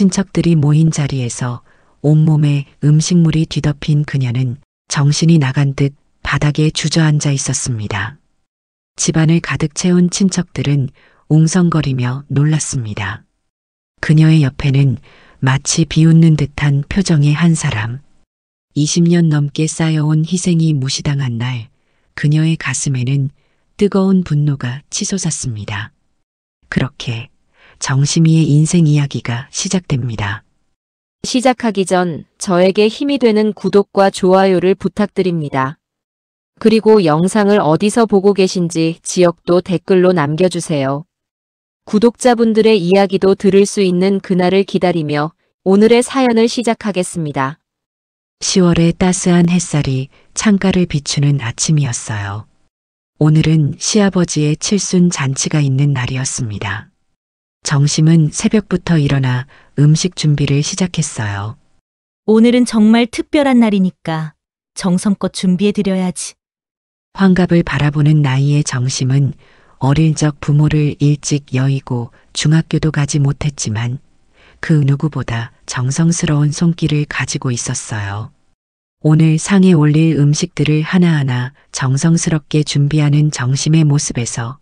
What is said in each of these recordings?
친척들이 모인 자리에서 온몸에 음식물이 뒤덮인 그녀는 정신이 나간 듯 바닥에 주저앉아 있었습니다. 집안을 가득 채운 친척들은 웅성거리며 놀랐습니다. 그녀의 옆에는 마치 비웃는 듯한 표정의 한 사람. 20년 넘게 쌓여온 희생이 무시당한 날, 그녀의 가슴에는 뜨거운 분노가 치솟았습니다. 그렇게 정심이의 인생 이야기가 시작됩니다. 시작하기 전 저에게 힘이 되는 구독과 좋아요를 부탁드립니다. 그리고 영상을 어디서 보고 계신지 지역도 댓글로 남겨주세요. 구독자분들의 이야기도 들을 수 있는 그날을 기다리며 오늘의 사연을 시작하겠습니다. 10월의 따스한 햇살이 창가를 비추는 아침이었어요. 오늘은 시아버지의 칠순 잔치가 있는 날이었습니다. 정심은 새벽부터 일어나 음식 준비를 시작했어요. 오늘은 정말 특별한 날이니까 정성껏 준비해드려야지. 환갑을 바라보는 나이의 정심은 어릴 적 부모를 일찍 여의고 중학교도 가지 못했지만 그 누구보다 정성스러운 손길을 가지고 있었어요. 오늘 상에 올릴 음식들을 하나하나 정성스럽게 준비하는 정심의 모습에서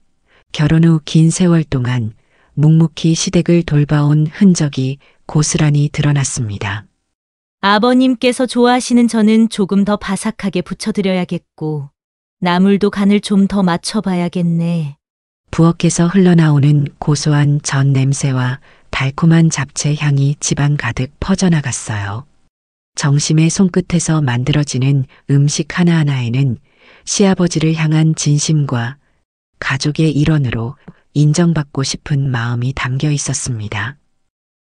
결혼 후 긴 세월 동안 묵묵히 시댁을 돌봐온 흔적이 고스란히 드러났습니다. 아버님께서 좋아하시는 전은 조금 더 바삭하게 부쳐드려야겠고 나물도 간을 좀 더 맞춰봐야겠네. 부엌에서 흘러나오는 고소한 전 냄새와 달콤한 잡채 향이 집안 가득 퍼져나갔어요. 정심의 손끝에서 만들어지는 음식 하나하나에는 시아버지를 향한 진심과 가족의 일원으로 인정받고 싶은 마음이 담겨 있었습니다.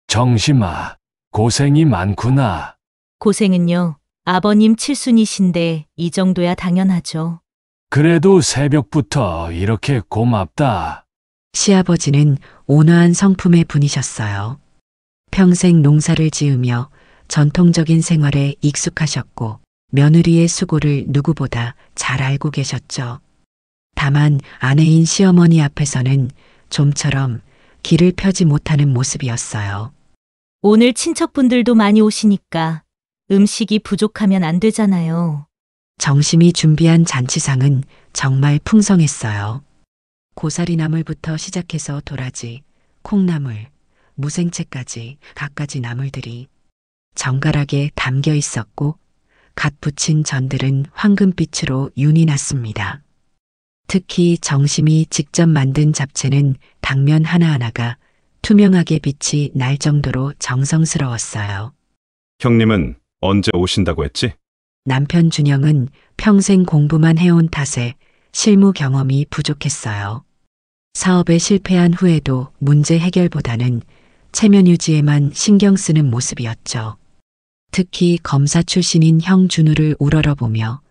정심아, 고생이 많구나. 고생은요. 아버님 칠순이신데 이 정도야 당연하죠. 그래도 새벽부터 이렇게 고맙다. 시아버지는 온화한 성품의 분이셨어요. 평생 농사를 지으며 전통적인 생활에 익숙하셨고 며느리의 수고를 누구보다 잘 알고 계셨죠. 다만 아내인 시어머니 앞에서는 좀처럼 길을 펴지 못하는 모습이었어요. 오늘 친척분들도 많이 오시니까 음식이 부족하면 안 되잖아요. 정심이 준비한 잔치상은 정말 풍성했어요. 고사리 나물부터 시작해서 도라지, 콩나물, 무생채까지 갖가지 나물들이 정갈하게 담겨 있었고 갓 부친 전들은 황금빛으로 윤이 났습니다. 특히 정심이 직접 만든 잡채는 당면 하나하나가 투명하게 빛이 날 정도로 정성스러웠어요. 형님은 언제 오신다고 했지? 남편 준영은 평생 공부만 해온 탓에 실무 경험이 부족했어요. 사업에 실패한 후에도 문제 해결보다는 체면 유지에만 신경 쓰는 모습이었죠. 특히 검사 출신인 형 준우를 우러러보며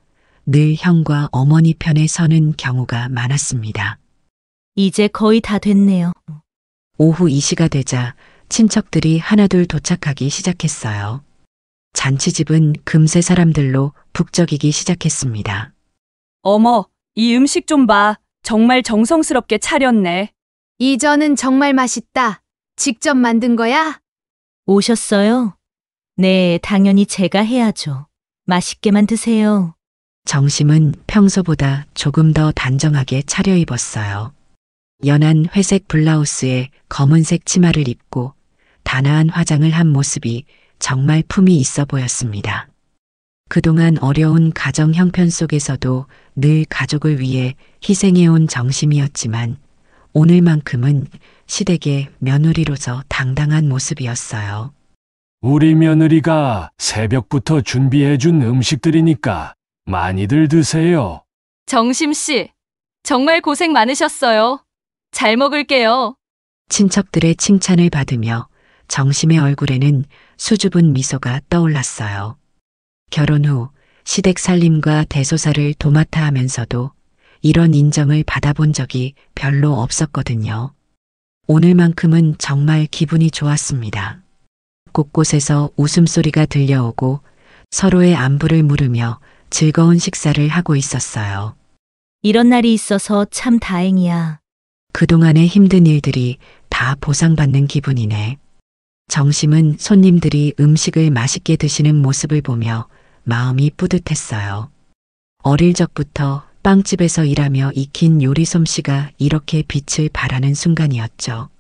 늘 형과 어머니 편에 서는 경우가 많았습니다. 이제 거의 다 됐네요. 오후 2시가 되자 친척들이 하나둘 도착하기 시작했어요. 잔치집은 금세 사람들로 북적이기 시작했습니다. 어머, 이 음식 좀 봐. 정말 정성스럽게 차렸네. 이 전은 정말 맛있다. 직접 만든 거야? 오셨어요? 네, 당연히 제가 해야죠. 맛있게만 드세요. 정심은 평소보다 조금 더 단정하게 차려입었어요. 연한 회색 블라우스에 검은색 치마를 입고 단아한 화장을 한 모습이 정말 품이 있어 보였습니다. 그동안 어려운 가정 형편 속에서도 늘 가족을 위해 희생해온 정심이었지만 오늘만큼은 시댁의 며느리로서 당당한 모습이었어요. 우리 며느리가 새벽부터 준비해준 음식들이니까 많이들 드세요. 정심씨, 정말 고생 많으셨어요. 잘 먹을게요. 친척들의 칭찬을 받으며 정심의 얼굴에는 수줍은 미소가 떠올랐어요. 결혼 후 시댁 살림과 대소사를 도맡아 하면서도 이런 인정을 받아본 적이 별로 없었거든요. 오늘만큼은 정말 기분이 좋았습니다. 곳곳에서 웃음소리가 들려오고 서로의 안부를 물으며 즐거운 식사를 하고 있었어요. 이런 날이 있어서 참 다행이야. 그동안의 힘든 일들이 다 보상받는 기분이네. 정심은 손님들이 음식을 맛있게 드시는 모습을 보며 마음이 뿌듯했어요. 어릴 적부터 빵집에서 일하며 익힌 요리 솜씨가 이렇게 빛을 발하는 순간이었죠.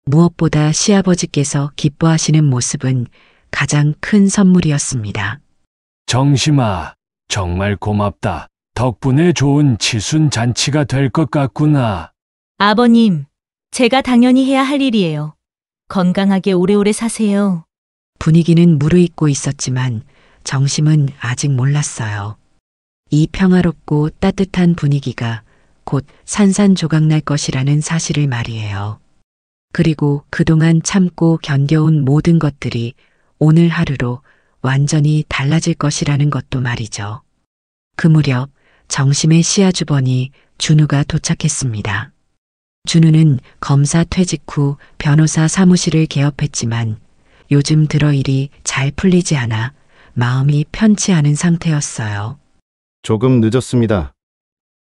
무엇보다 시아버지께서 기뻐하시는 모습은 가장 큰 선물이었습니다. 정심아, 정말 고맙다. 덕분에 좋은 칠순 잔치가 될 것 같구나. 아버님, 제가 당연히 해야 할 일이에요. 건강하게 오래오래 사세요. 분위기는 무르익고 있었지만 정심은 아직 몰랐어요. 이 평화롭고 따뜻한 분위기가 곧 산산조각날 것이라는 사실을 말이에요. 그리고 그동안 참고 견뎌온 모든 것들이 오늘 하루로 완전히 달라질 것이라는 것도 말이죠. 그 무렵 정심의 시아주번이 준우가 도착했습니다. 준우는 검사 퇴직 후 변호사 사무실을 개업했지만 요즘 들어 일이 잘 풀리지 않아 마음이 편치 않은 상태였어요. 조금 늦었습니다.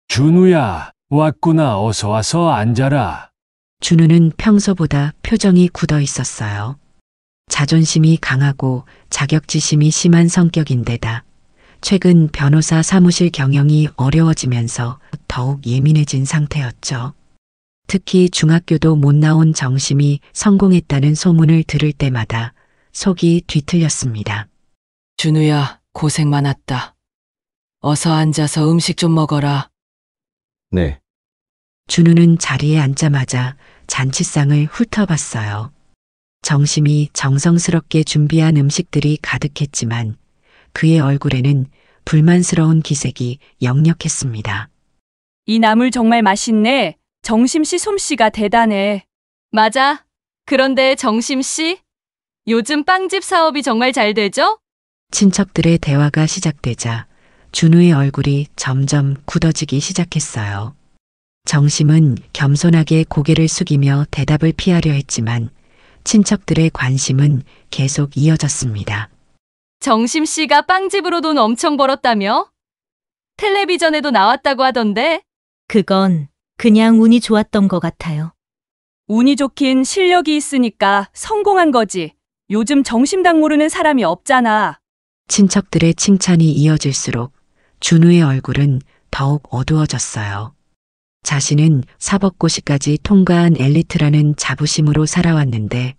준우야, 왔구나. 어서 와서 앉아라. 준우는 평소보다 표정이 굳어 있었어요. 자존심이 강하고 자격지심이 심한 성격인데다 최근 변호사 사무실 경영이 어려워지면서 더욱 예민해진 상태였죠. 특히 중학교도 못 나온 정심이 성공했다는 소문을 들을 때마다 속이 뒤틀렸습니다. 준우야, 고생 많았다. 어서 앉아서 음식 좀 먹어라. 네, 준우는 자리에 앉자마자 잔치상을 훑어봤어요. 정심이 정성스럽게 준비한 음식들이 가득했지만 그의 얼굴에는 불만스러운 기색이 역력했습니다. 이 나물 정말 맛있네. 정심 씨 솜씨가 대단해. 맞아. 그런데 정심 씨, 요즘 빵집 사업이 정말 잘 되죠? 친척들의 대화가 시작되자 준우의 얼굴이 점점 굳어지기 시작했어요. 정심은 겸손하게 고개를 숙이며 대답을 피하려 했지만 친척들의 관심은 계속 이어졌습니다. 정심 씨가 빵집으로 돈 엄청 벌었다며? 텔레비전에도 나왔다고 하던데? 그건 그냥 운이 좋았던 것 같아요. 운이 좋긴 실력이 있으니까 성공한 거지. 요즘 정심당 모르는 사람이 없잖아. 친척들의 칭찬이 이어질수록 준우의 얼굴은 더욱 어두워졌어요. 자신은 사법고시까지 통과한 엘리트라는 자부심으로 살아왔는데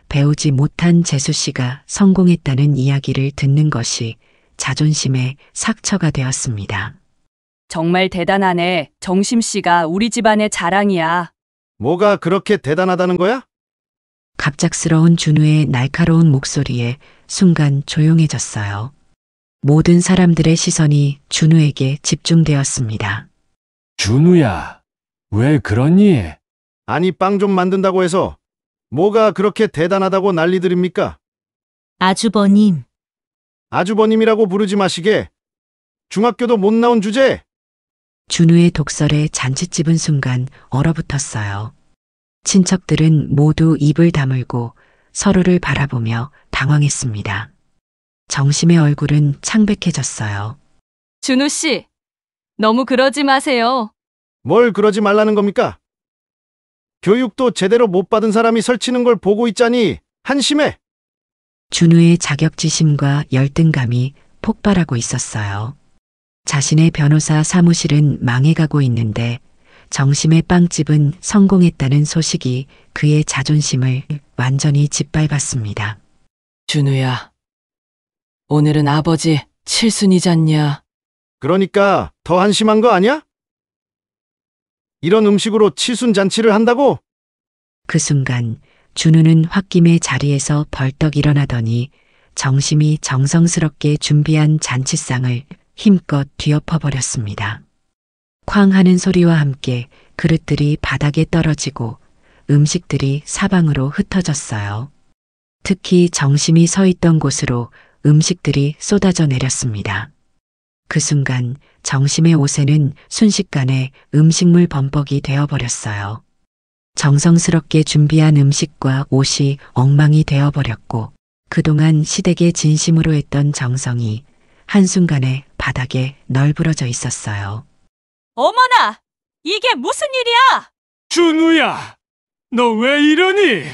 배우지 못한 재수 씨가 성공했다는 이야기를 듣는 것이 자존심의 상처가 되었습니다. 정말 대단하네. 정심 씨가 우리 집안의 자랑이야. 뭐가 그렇게 대단하다는 거야? 갑작스러운 준우의 날카로운 목소리에 순간 조용해졌어요. 모든 사람들의 시선이 준우에게 집중되었습니다. 준우야, 왜 그러니? 아니, 빵 좀 만든다고 해서 뭐가 그렇게 대단하다고 난리들입니까? 아주버님, 아주버님이라고 부르지 마시게. 중학교도 못 나온 주제. 준우의 독설에 잔치집은 순간 얼어붙었어요. 친척들은 모두 입을 다물고 서로를 바라보며 당황했습니다. 정심의 얼굴은 창백해졌어요. 준우 씨, 너무 그러지 마세요. 뭘 그러지 말라는 겁니까? 교육도 제대로 못 받은 사람이 설치는 걸 보고 있자니 한심해. 준우의 자격지심과 열등감이 폭발하고 있었어요. 자신의 변호사 사무실은 망해가고 있는데 정심의 빵집은 성공했다는 소식이 그의 자존심을 완전히 짓밟았습니다. 준우야, 오늘은 아버지 칠순이잖냐? 그러니까 더 한심한 거 아니야? 이런 음식으로 칠순 잔치를 한다고? 그 순간 준우는 홧김에 자리에서 벌떡 일어나더니 정심이 정성스럽게 준비한 잔치상을 힘껏 뒤엎어버렸습니다. 쾅 하는 소리와 함께 그릇들이 바닥에 떨어지고 음식들이 사방으로 흩어졌어요. 특히 정심이 서 있던 곳으로 음식들이 쏟아져 내렸습니다. 그 순간 정심의 옷에는 순식간에 음식물 범벅이 되어버렸어요. 정성스럽게 준비한 음식과 옷이 엉망이 되어버렸고 그동안 시댁의 진심으로 했던 정성이 한순간에 바닥에 널브러져 있었어요. 어머나! 이게 무슨 일이야? 준우야, 너 왜 이러니?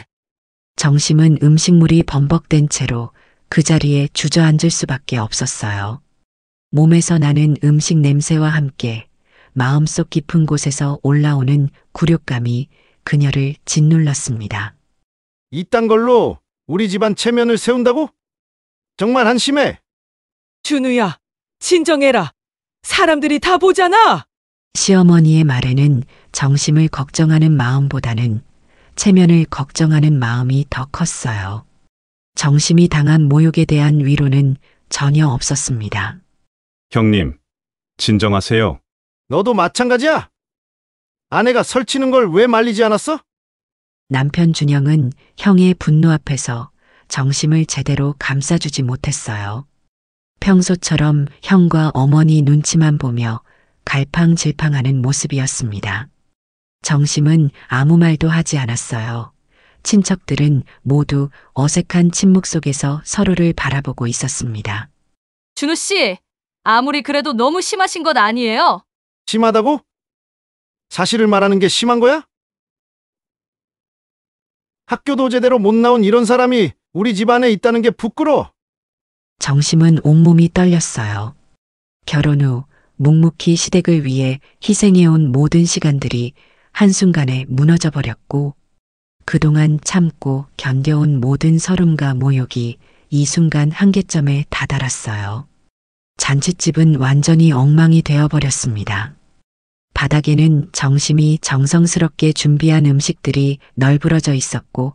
정심은 음식물이 범벅된 채로 그 자리에 주저앉을 수밖에 없었어요. 몸에서 나는 음식 냄새와 함께 마음속 깊은 곳에서 올라오는 굴욕감이 그녀를 짓눌렀습니다. 이딴 걸로 우리 집안 체면을 세운다고? 정말 한심해. 준우야, 진정해라. 사람들이 다 보잖아. 시어머니의 말에는 정심을 걱정하는 마음보다는 체면을 걱정하는 마음이 더 컸어요. 정심이 당한 모욕에 대한 위로는 전혀 없었습니다. 형님, 진정하세요. 너도 마찬가지야. 아내가 설치는 걸 왜 말리지 않았어? 남편 준영은 형의 분노 앞에서 정심을 제대로 감싸주지 못했어요. 평소처럼 형과 어머니 눈치만 보며 갈팡질팡하는 모습이었습니다. 정심은 아무 말도 하지 않았어요. 친척들은 모두 어색한 침묵 속에서 서로를 바라보고 있었습니다. 준우 씨, 아무리 그래도 너무 심하신 것 아니에요? 심하다고? 사실을 말하는 게 심한 거야? 학교도 제대로 못 나온 이런 사람이 우리 집안에 있다는 게 부끄러워. 정심은 온몸이 떨렸어요. 결혼 후 묵묵히 시댁을 위해 희생해온 모든 시간들이 한순간에 무너져 버렸고 그동안 참고 견뎌온 모든 서름과 모욕이 이 순간 한계점에 다다랐어요. 잔칫집은 완전히 엉망이 되어버렸습니다. 바닥에는 정심이 정성스럽게 준비한 음식들이 널브러져 있었고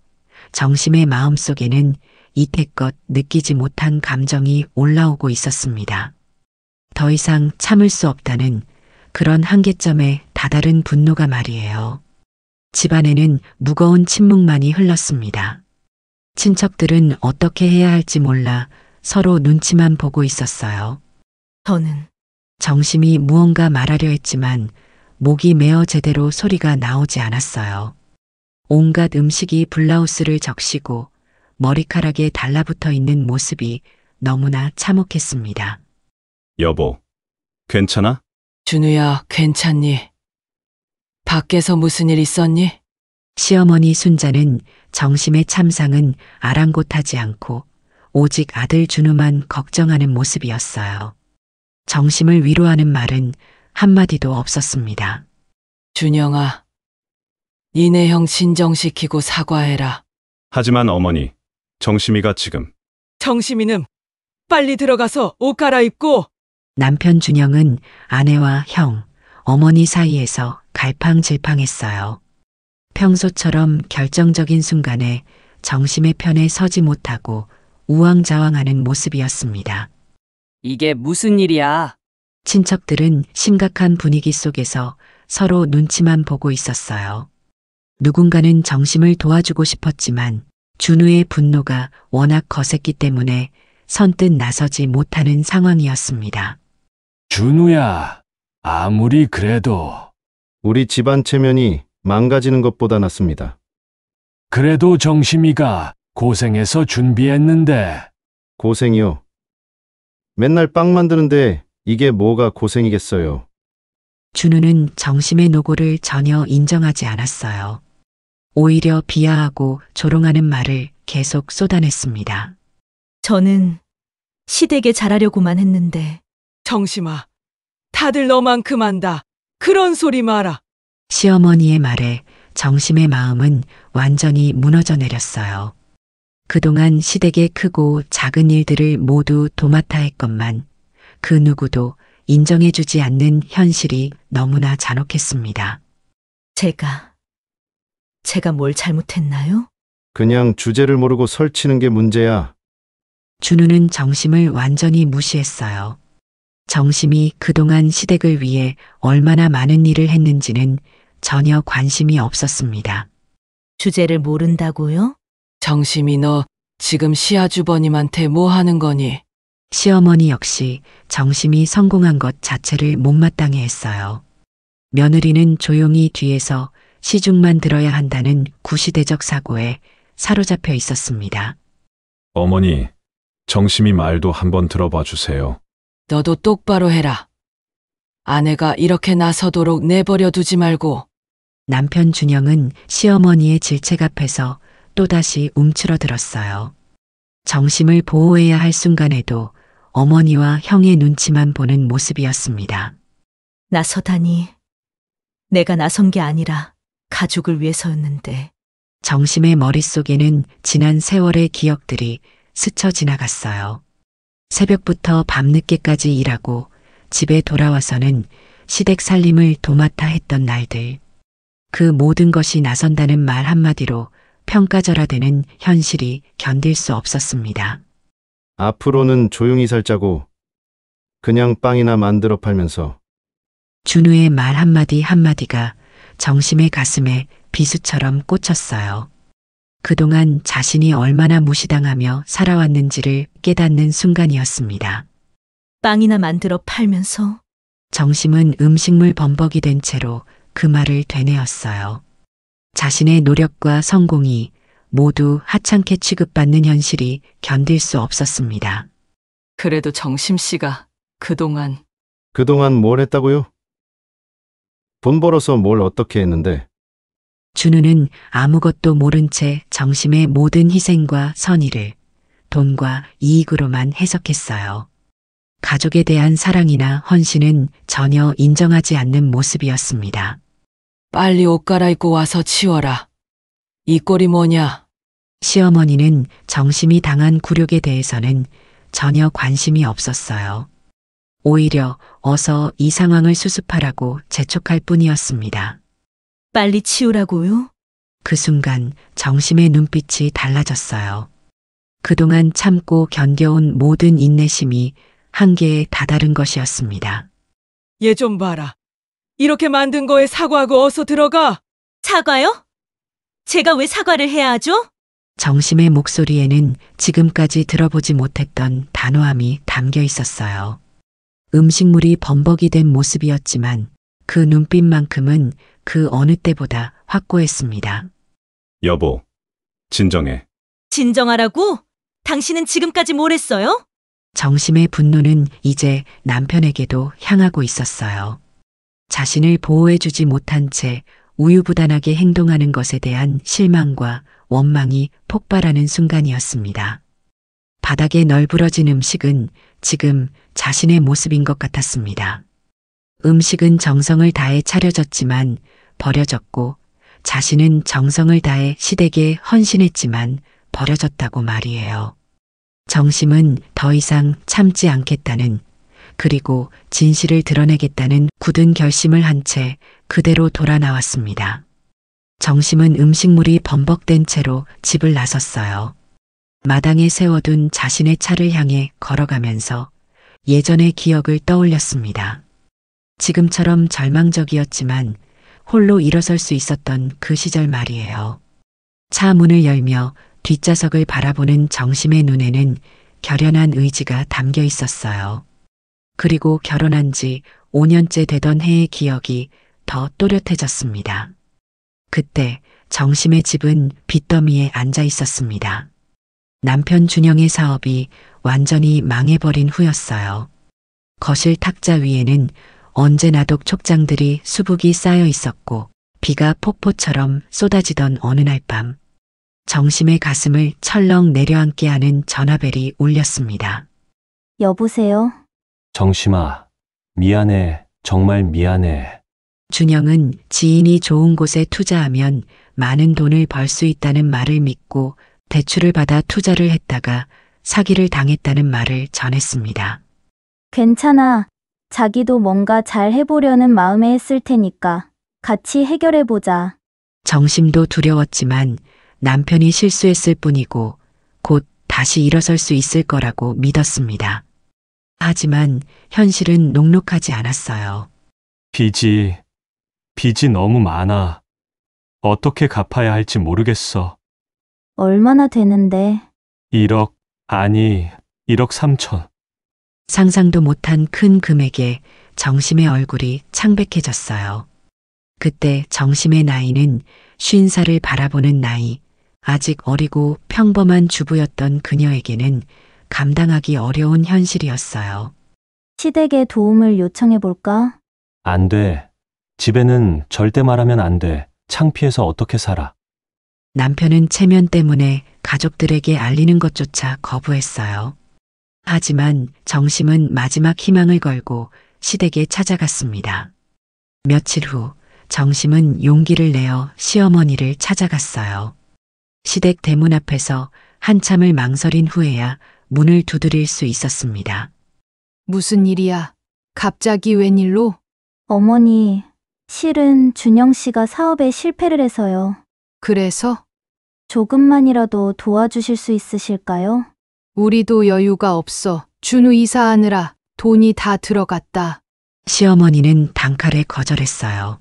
정심의 마음속에는 이태껏 느끼지 못한 감정이 올라오고 있었습니다. 더 이상 참을 수 없다는 그런 한계점에 다다른 분노가 말이에요. 집안에는 무거운 침묵만이 흘렀습니다. 친척들은 어떻게 해야 할지 몰라 서로 눈치만 보고 있었어요. 저는 정심이 무언가 말하려 했지만 목이 메어 제대로 소리가 나오지 않았어요. 온갖 음식이 블라우스를 적시고 머리카락에 달라붙어 있는 모습이 너무나 참혹했습니다. 여보, 괜찮아? 준우야, 괜찮니? 밖에서 무슨 일 있었니? 시어머니 순자는 정심의 참상은 아랑곳하지 않고 오직 아들 준우만 걱정하는 모습이었어요. 정심을 위로하는 말은 한마디도 없었습니다. 준영아, 니네 형 진정시키고 사과해라. 하지만 어머니, 정심이가 지금 정심이는 빨리 들어가서 옷 갈아입고. 남편 준영은 아내와 형, 어머니 사이에서 갈팡질팡했어요. 평소처럼 결정적인 순간에 정심의 편에 서지 못하고 우왕좌왕하는 모습이었습니다. 이게 무슨 일이야? 친척들은 심각한 분위기 속에서 서로 눈치만 보고 있었어요. 누군가는 정심을 도와주고 싶었지만 준우의 분노가 워낙 거셌기 때문에 선뜻 나서지 못하는 상황이었습니다. 준우야, 아무리 그래도 우리 집안 체면이 망가지는 것보다 낫습니다. 그래도 정심이가 고생해서 준비했는데. 고생이요. 맨날 빵 만드는데 이게 뭐가 고생이겠어요. 준우는 정심의 노고를 전혀 인정하지 않았어요. 오히려 비하하고 조롱하는 말을 계속 쏟아냈습니다. 저는 시댁에 잘하려고만 했는데 정심아, 다들 너만큼 한다. 그런 소리 마라. 시어머니의 말에 정심의 마음은 완전히 무너져 내렸어요. 그동안 시댁의 크고 작은 일들을 모두 도맡아 했건만 그 누구도 인정해주지 않는 현실이 너무나 잔혹했습니다. 제가 뭘 잘못했나요? 그냥 주제를 모르고 설치는 게 문제야. 준우는 정심을 완전히 무시했어요. 정심이 그동안 시댁을 위해 얼마나 많은 일을 했는지는 전혀 관심이 없었습니다. 주제를 모른다고요? 정심이 너 지금 시아주버님한테 뭐 하는 거니? 시어머니 역시 정심이 성공한 것 자체를 못마땅해 했어요. 며느리는 조용히 뒤에서 시중만 들어야 한다는 구시대적 사고에 사로잡혀 있었습니다. 어머니, 정심이 말도 한번 들어봐 주세요. 너도 똑바로 해라. 아내가 이렇게 나서도록 내버려 두지 말고. 남편 준영은 시어머니의 질책 앞에서 또다시 움츠러들었어요. 정심을 보호해야 할 순간에도 어머니와 형의 눈치만 보는 모습이었습니다. 나서다니. 내가 나선 게 아니라 가족을 위해서였는데. 정심의 머릿속에는 지난 세월의 기억들이 스쳐 지나갔어요. 새벽부터 밤늦게까지 일하고 집에 돌아와서는 시댁 살림을 도맡아 했던 날들. 그 모든 것이 나선다는 말 한마디로 평가절하되는 현실이 견딜 수 없었습니다. 앞으로는 조용히 살자고. 그냥 빵이나 만들어 팔면서. 준우의 말 한마디 한마디가 정심의 가슴에 비수처럼 꽂혔어요. 그동안 자신이 얼마나 무시당하며 살아왔는지를 깨닫는 순간이었습니다. 빵이나 만들어 팔면서. 정심은 음식물 범벅이 된 채로 그 말을 되뇌었어요. 자신의 노력과 성공이 모두 하찮게 취급받는 현실이 견딜 수 없었습니다. 그래도 정심 씨가 그동안 그동안 뭘 했다고요? 돈 벌어서 뭘 어떻게 했는데. 준우는 아무것도 모른 채 정심의 모든 희생과 선의를 돈과 이익으로만 해석했어요. 가족에 대한 사랑이나 헌신은 전혀 인정하지 않는 모습이었습니다. 빨리 옷 갈아입고 와서 치워라. 이 꼴이 뭐냐? 시어머니는 정심이 당한 굴욕에 대해서는 전혀 관심이 없었어요. 오히려 어서 이 상황을 수습하라고 재촉할 뿐이었습니다. 빨리 치우라고요? 그 순간 정심의 눈빛이 달라졌어요. 그동안 참고 견뎌온 모든 인내심이 한계에 다다른 것이었습니다. 얘 좀 봐라. 이렇게 만든 거에 사과하고 어서 들어가. 사과요? 제가 왜 사과를 해야 하죠? 정심의 목소리에는 지금까지 들어보지 못했던 단호함이 담겨 있었어요. 음식물이 범벅이 된 모습이었지만 그 눈빛만큼은 그 어느 때보다 확고했습니다. 여보, 진정해. 진정하라고? 당신은 지금까지 뭘 했어요? 정심의 분노는 이제 남편에게도 향하고 있었어요. 자신을 보호해주지 못한 채 우유부단하게 행동하는 것에 대한 실망과 원망이 폭발하는 순간이었습니다. 바닥에 널브러진 음식은 지금 자신의 모습인 것 같았습니다. 음식은 정성을 다해 차려졌지만 버려졌고 자신은 정성을 다해 시댁에 헌신했지만 버려졌다고 말이에요. 정심은 더 이상 참지 않겠다는 그리고 진실을 드러내겠다는 굳은 결심을 한 채 그대로 돌아 나왔습니다. 정심은 음식물이 범벅된 채로 집을 나섰어요. 마당에 세워둔 자신의 차를 향해 걸어가면서 예전의 기억을 떠올렸습니다. 지금처럼 절망적이었지만 홀로 일어설 수 있었던 그 시절 말이에요. 차 문을 열며 뒷좌석을 바라보는 정심의 눈에는 결연한 의지가 담겨 있었어요. 그리고 결혼한 지 5년째 되던 해의 기억이 더 또렷해졌습니다. 그때 정심의 집은 빚더미에 앉아 있었습니다. 남편 준영의 사업이 완전히 망해버린 후였어요. 거실 탁자 위에는 언제나도 촉장들이 수북이 쌓여 있었고 비가 폭포처럼 쏟아지던 어느 날 밤 정심의 가슴을 철렁 내려앉게 하는 전화벨이 울렸습니다. 여보세요? 정심아, 미안해. 정말 미안해. 준영은 지인이 좋은 곳에 투자하면 많은 돈을 벌 수 있다는 말을 믿고 대출을 받아 투자를 했다가 사기를 당했다는 말을 전했습니다. 괜찮아. 자기도 뭔가 잘 해보려는 마음에 했을 테니까 같이 해결해보자. 정심도 두려웠지만 남편이 실수했을 뿐이고 곧 다시 일어설 수 있을 거라고 믿었습니다. 하지만 현실은 녹록하지 않았어요. 빚이 너무 많아. 어떻게 갚아야 할지 모르겠어. 얼마나 되는데? 1억 3천. 상상도 못한 큰 금액에 정심의 얼굴이 창백해졌어요. 그때 정심의 나이는 50살을 바라보는 나이, 아직 어리고 평범한 주부였던 그녀에게는 감당하기 어려운 현실이었어요. 시댁에 도움을 요청해볼까? 안 돼. 집에는 절대 말하면 안 돼. 창피해서 어떻게 살아. 남편은 체면 때문에 가족들에게 알리는 것조차 거부했어요. 하지만 정심은 마지막 희망을 걸고 시댁에 찾아갔습니다. 며칠 후 정심은 용기를 내어 시어머니를 찾아갔어요. 시댁 대문 앞에서 한참을 망설인 후에야 문을 두드릴 수 있었습니다. 무슨 일이야? 갑자기 웬일로? 어머니, 실은 준영 씨가 사업에 실패를 해서요. 그래서? 조금만이라도 도와주실 수 있으실까요? 우리도 여유가 없어. 준우 이사하느라 돈이 다 들어갔다. 시어머니는 단칼에 거절했어요.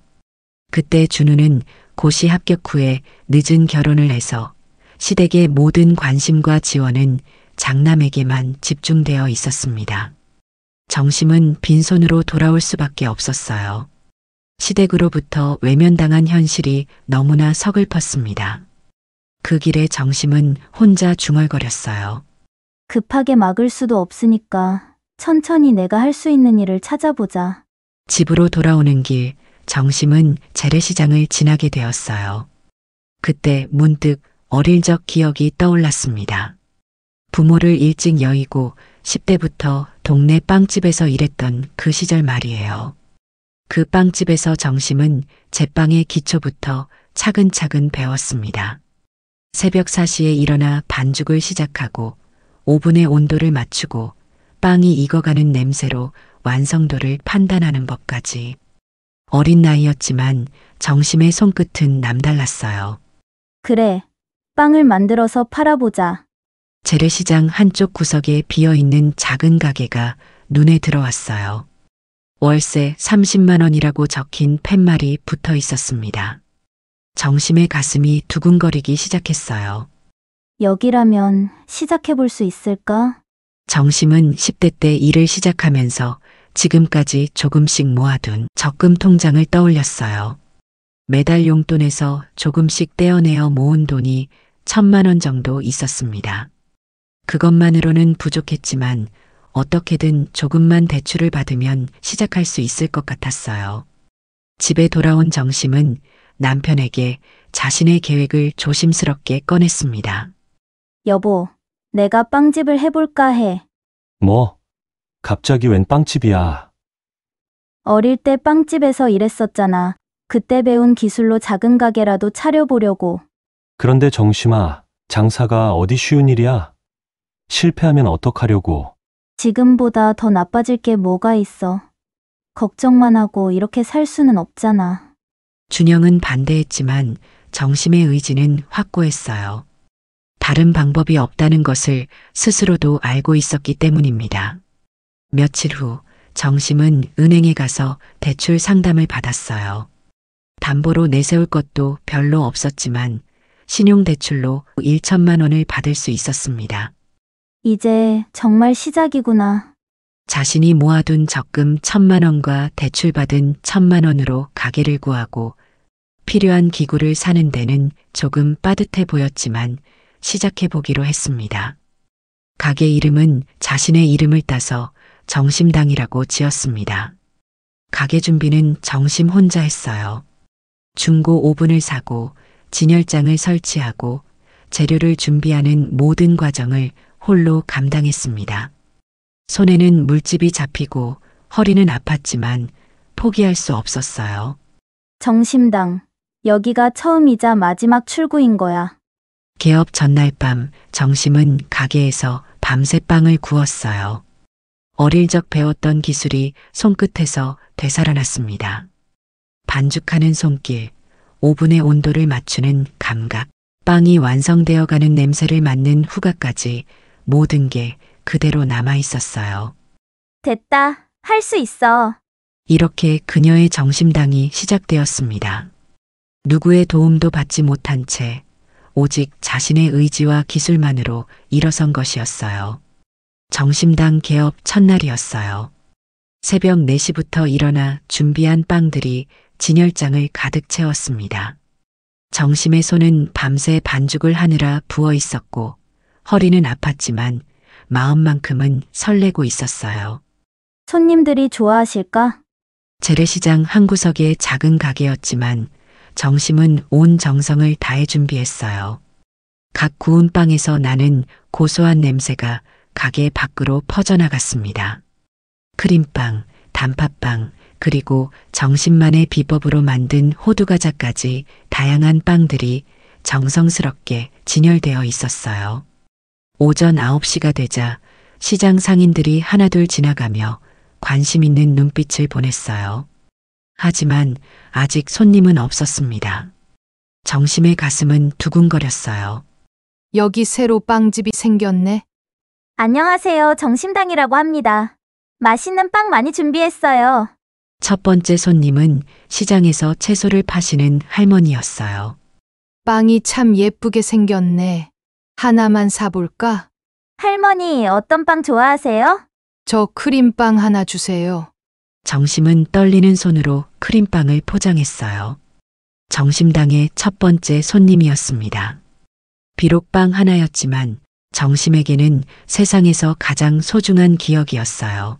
그때 준우는 고시 합격 후에 늦은 결혼을 해서 시댁의 모든 관심과 지원은 장남에게만 집중되어 있었습니다. 정심은 빈손으로 돌아올 수밖에 없었어요. 시댁으로부터 외면당한 현실이 너무나 서글펐습니다. 그 길에 정심은 혼자 중얼거렸어요. 급하게 막을 수도 없으니까 천천히 내가 할 수 있는 일을 찾아보자. 집으로 돌아오는 길, 정심은 재래시장을 지나게 되었어요. 그때 문득 어릴 적 기억이 떠올랐습니다. 부모를 일찍 여의고 10대부터 동네 빵집에서 일했던 그 시절 말이에요. 그 빵집에서 정심은 제빵의 기초부터 차근차근 배웠습니다. 새벽 4시에 일어나 반죽을 시작하고 오븐의 온도를 맞추고 빵이 익어가는 냄새로 완성도를 판단하는 법까지. 어린 나이였지만 정심의 손끝은 남달랐어요. 그래, 빵을 만들어서 팔아보자. 재래시장 한쪽 구석에 비어있는 작은 가게가 눈에 들어왔어요. 월세 30만 원이라고 적힌 팻말이 붙어 있었습니다. 정심의 가슴이 두근거리기 시작했어요. 여기라면 시작해볼 수 있을까? 정심은 10대 때 일을 시작하면서 지금까지 조금씩 모아둔 적금 통장을 떠올렸어요. 매달 용돈에서 조금씩 떼어내어 모은 돈이 1,000만 원 정도 있었습니다. 그것만으로는 부족했지만 어떻게든 조금만 대출을 받으면 시작할 수 있을 것 같았어요. 집에 돌아온 정심은 남편에게 자신의 계획을 조심스럽게 꺼냈습니다. 여보, 내가 빵집을 해볼까 해. 뭐? 갑자기 웬 빵집이야? 어릴 때 빵집에서 일했었잖아. 그때 배운 기술로 작은 가게라도 차려보려고. 그런데 정심아, 장사가 어디 쉬운 일이야? 실패하면 어떡하려고? 지금보다 더 나빠질 게 뭐가 있어. 걱정만 하고 이렇게 살 수는 없잖아. 준영은 반대했지만 정심의 의지는 확고했어요. 다른 방법이 없다는 것을 스스로도 알고 있었기 때문입니다. 며칠 후 정심은 은행에 가서 대출 상담을 받았어요. 담보로 내세울 것도 별로 없었지만 신용대출로 1천만 원을 받을 수 있었습니다. 이제 정말 시작이구나. 자신이 모아둔 적금 1,000만 원과 대출받은 1,000만 원으로 가게를 구하고 필요한 기구를 사는 데는 조금 빠듯해 보였지만 시작해 보기로 했습니다. 가게 이름은 자신의 이름을 따서 정심당이라고 지었습니다. 가게 준비는 정심 혼자 했어요. 중고 오븐을 사고 진열장을 설치하고 재료를 준비하는 모든 과정을 홀로 감당했습니다. 손에는 물집이 잡히고 허리는 아팠지만 포기할 수 없었어요. 정심당, 여기가 처음이자 마지막 출구인 거야. 개업 전날 밤 정심은 가게에서 밤새 빵을 구웠어요. 어릴 적 배웠던 기술이 손끝에서 되살아났습니다. 반죽하는 손길, 오븐의 온도를 맞추는 감각, 빵이 완성되어가는 냄새를 맡는 후각까지 모든 게 그대로 남아 있었어요. 됐다. 할 수 있어. 이렇게 그녀의 정심당이 시작되었습니다. 누구의 도움도 받지 못한 채 오직 자신의 의지와 기술만으로 일어선 것이었어요. 정심당 개업 첫날이었어요. 새벽 4시부터 일어나 준비한 빵들이 진열장을 가득 채웠습니다. 정심의 손은 밤새 반죽을 하느라 부어 있었고 허리는 아팠지만 마음만큼은 설레고 있었어요. 손님들이 좋아하실까? 재래시장 한 구석의 작은 가게였지만 정심은 온 정성을 다해 준비했어요. 각 구운 빵에서 나는 고소한 냄새가 가게 밖으로 퍼져나갔습니다. 크림빵, 단팥빵, 그리고 정심만의 비법으로 만든 호두과자까지 다양한 빵들이 정성스럽게 진열되어 있었어요. 오전 9시가 되자 시장 상인들이 하나둘 지나가며 관심 있는 눈빛을 보냈어요. 하지만 아직 손님은 없었습니다. 정심의 가슴은 두근거렸어요. 여기 새로 빵집이 생겼네. 안녕하세요. 정심당이라고 합니다. 맛있는 빵 많이 준비했어요. 첫 번째 손님은 시장에서 채소를 파시는 할머니였어요. 빵이 참 예쁘게 생겼네. 하나만 사볼까? 할머니, 어떤 빵 좋아하세요? 저 크림빵 하나 주세요. 정심은 떨리는 손으로 크림빵을 포장했어요. 정심당의 첫 번째 손님이었습니다. 비록 빵 하나였지만 정심에게는 세상에서 가장 소중한 기억이었어요.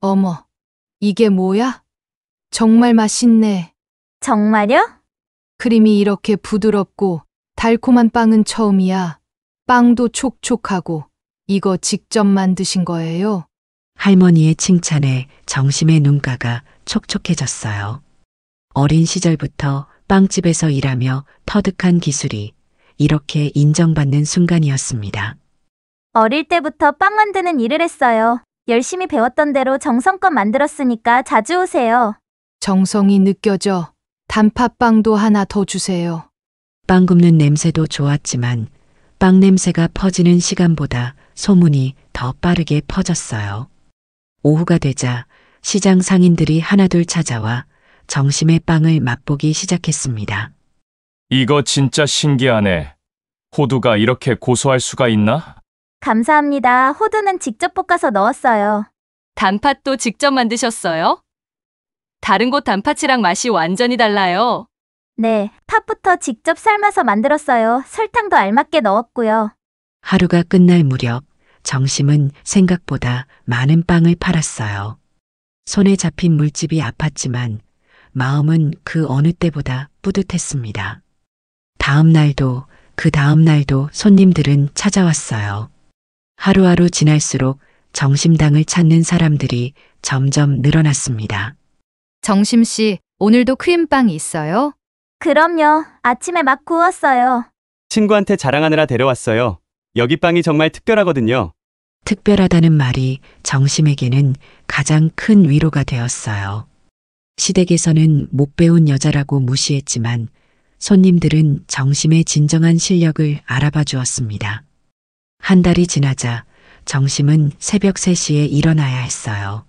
어머, 이게 뭐야? 정말 맛있네. 정말요? 크림이 이렇게 부드럽고 달콤한 빵은 처음이야. 빵도 촉촉하고. 이거 직접 만드신 거예요? 할머니의 칭찬에 정심의 눈가가 촉촉해졌어요. 어린 시절부터 빵집에서 일하며 터득한 기술이 이렇게 인정받는 순간이었습니다. 어릴 때부터 빵 만드는 일을 했어요. 열심히 배웠던 대로 정성껏 만들었으니까 자주 오세요. 정성이 느껴져. 단팥빵도 하나 더 주세요. 빵 굽는 냄새도 좋았지만 빵 냄새가 퍼지는 시간보다 소문이 더 빠르게 퍼졌어요. 오후가 되자 시장 상인들이 하나둘 찾아와 정심의 빵을 맛보기 시작했습니다. 이거 진짜 신기하네. 호두가 이렇게 고소할 수가 있나? 감사합니다. 호두는 직접 볶아서 넣었어요. 단팥도 직접 만드셨어요? 다른 곳 단팥이랑 맛이 완전히 달라요. 네, 팥부터 직접 삶아서 만들었어요. 설탕도 알맞게 넣었고요. 하루가 끝날 무렵 정심은 생각보다 많은 빵을 팔았어요. 손에 잡힌 물집이 아팠지만 마음은 그 어느 때보다 뿌듯했습니다. 다음 날도 그 다음 날도 손님들은 찾아왔어요. 하루하루 지날수록 정심당을 찾는 사람들이 점점 늘어났습니다. 정심 씨, 오늘도 크림빵 있어요? 그럼요. 아침에 막 구웠어요. 친구한테 자랑하느라 데려왔어요. 여기 빵이 정말 특별하거든요. 특별하다는 말이 정심에게는 가장 큰 위로가 되었어요. 시댁에서는 못 배운 여자라고 무시했지만 손님들은 정심의 진정한 실력을 알아봐 주었습니다. 한 달이 지나자 정심은 새벽 3시에 일어나야 했어요.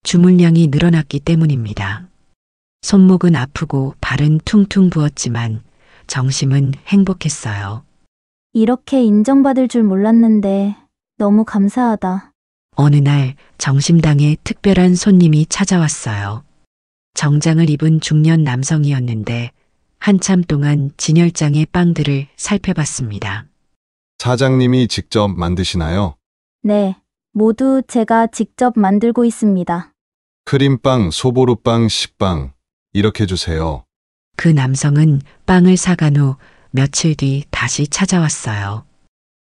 주문량이 늘어났기 때문입니다. 손목은 아프고 발은 퉁퉁 부었지만 정심은 행복했어요. 이렇게 인정받을 줄 몰랐는데 너무 감사하다. 어느 날 정심당에 특별한 손님이 찾아왔어요. 정장을 입은 중년 남성이었는데 한참 동안 진열장의 빵들을 살펴봤습니다. 사장님이 직접 만드시나요? 네, 모두 제가 직접 만들고 있습니다. 크림빵, 소보루빵, 식빵 이렇게 주세요. 그 남성은 빵을 사간 후 며칠 뒤 다시 찾아왔어요.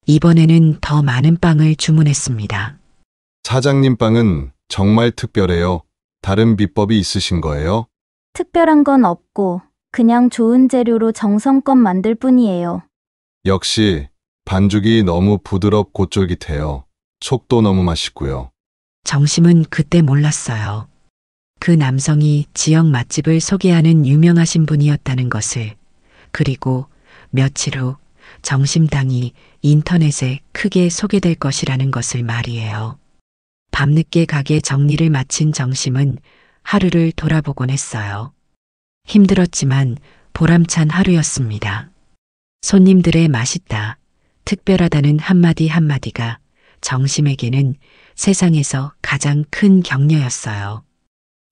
이번에는 더 많은 빵을 주문했습니다. 사장님 빵은 정말 특별해요. 다른 비법이 있으신 거예요? 특별한 건 없고 그냥 좋은 재료로 정성껏 만들 뿐이에요. 역시 반죽이 너무 부드럽고 쫄깃해요. 속도 너무 맛있고요. 정심은 그때 몰랐어요. 그 남성이 지역 맛집을 소개하는 유명하신 분이었다는 것을, 그리고 며칠 후 정심당이 인터넷에 크게 소개될 것이라는 것을 말이에요. 밤늦게 가게 정리를 마친 정심은 하루를 돌아보곤 했어요. 힘들었지만 보람찬 하루였습니다. 손님들의 맛있다, 특별하다는 한마디 한마디가 정심에게는 세상에서 가장 큰 격려였어요.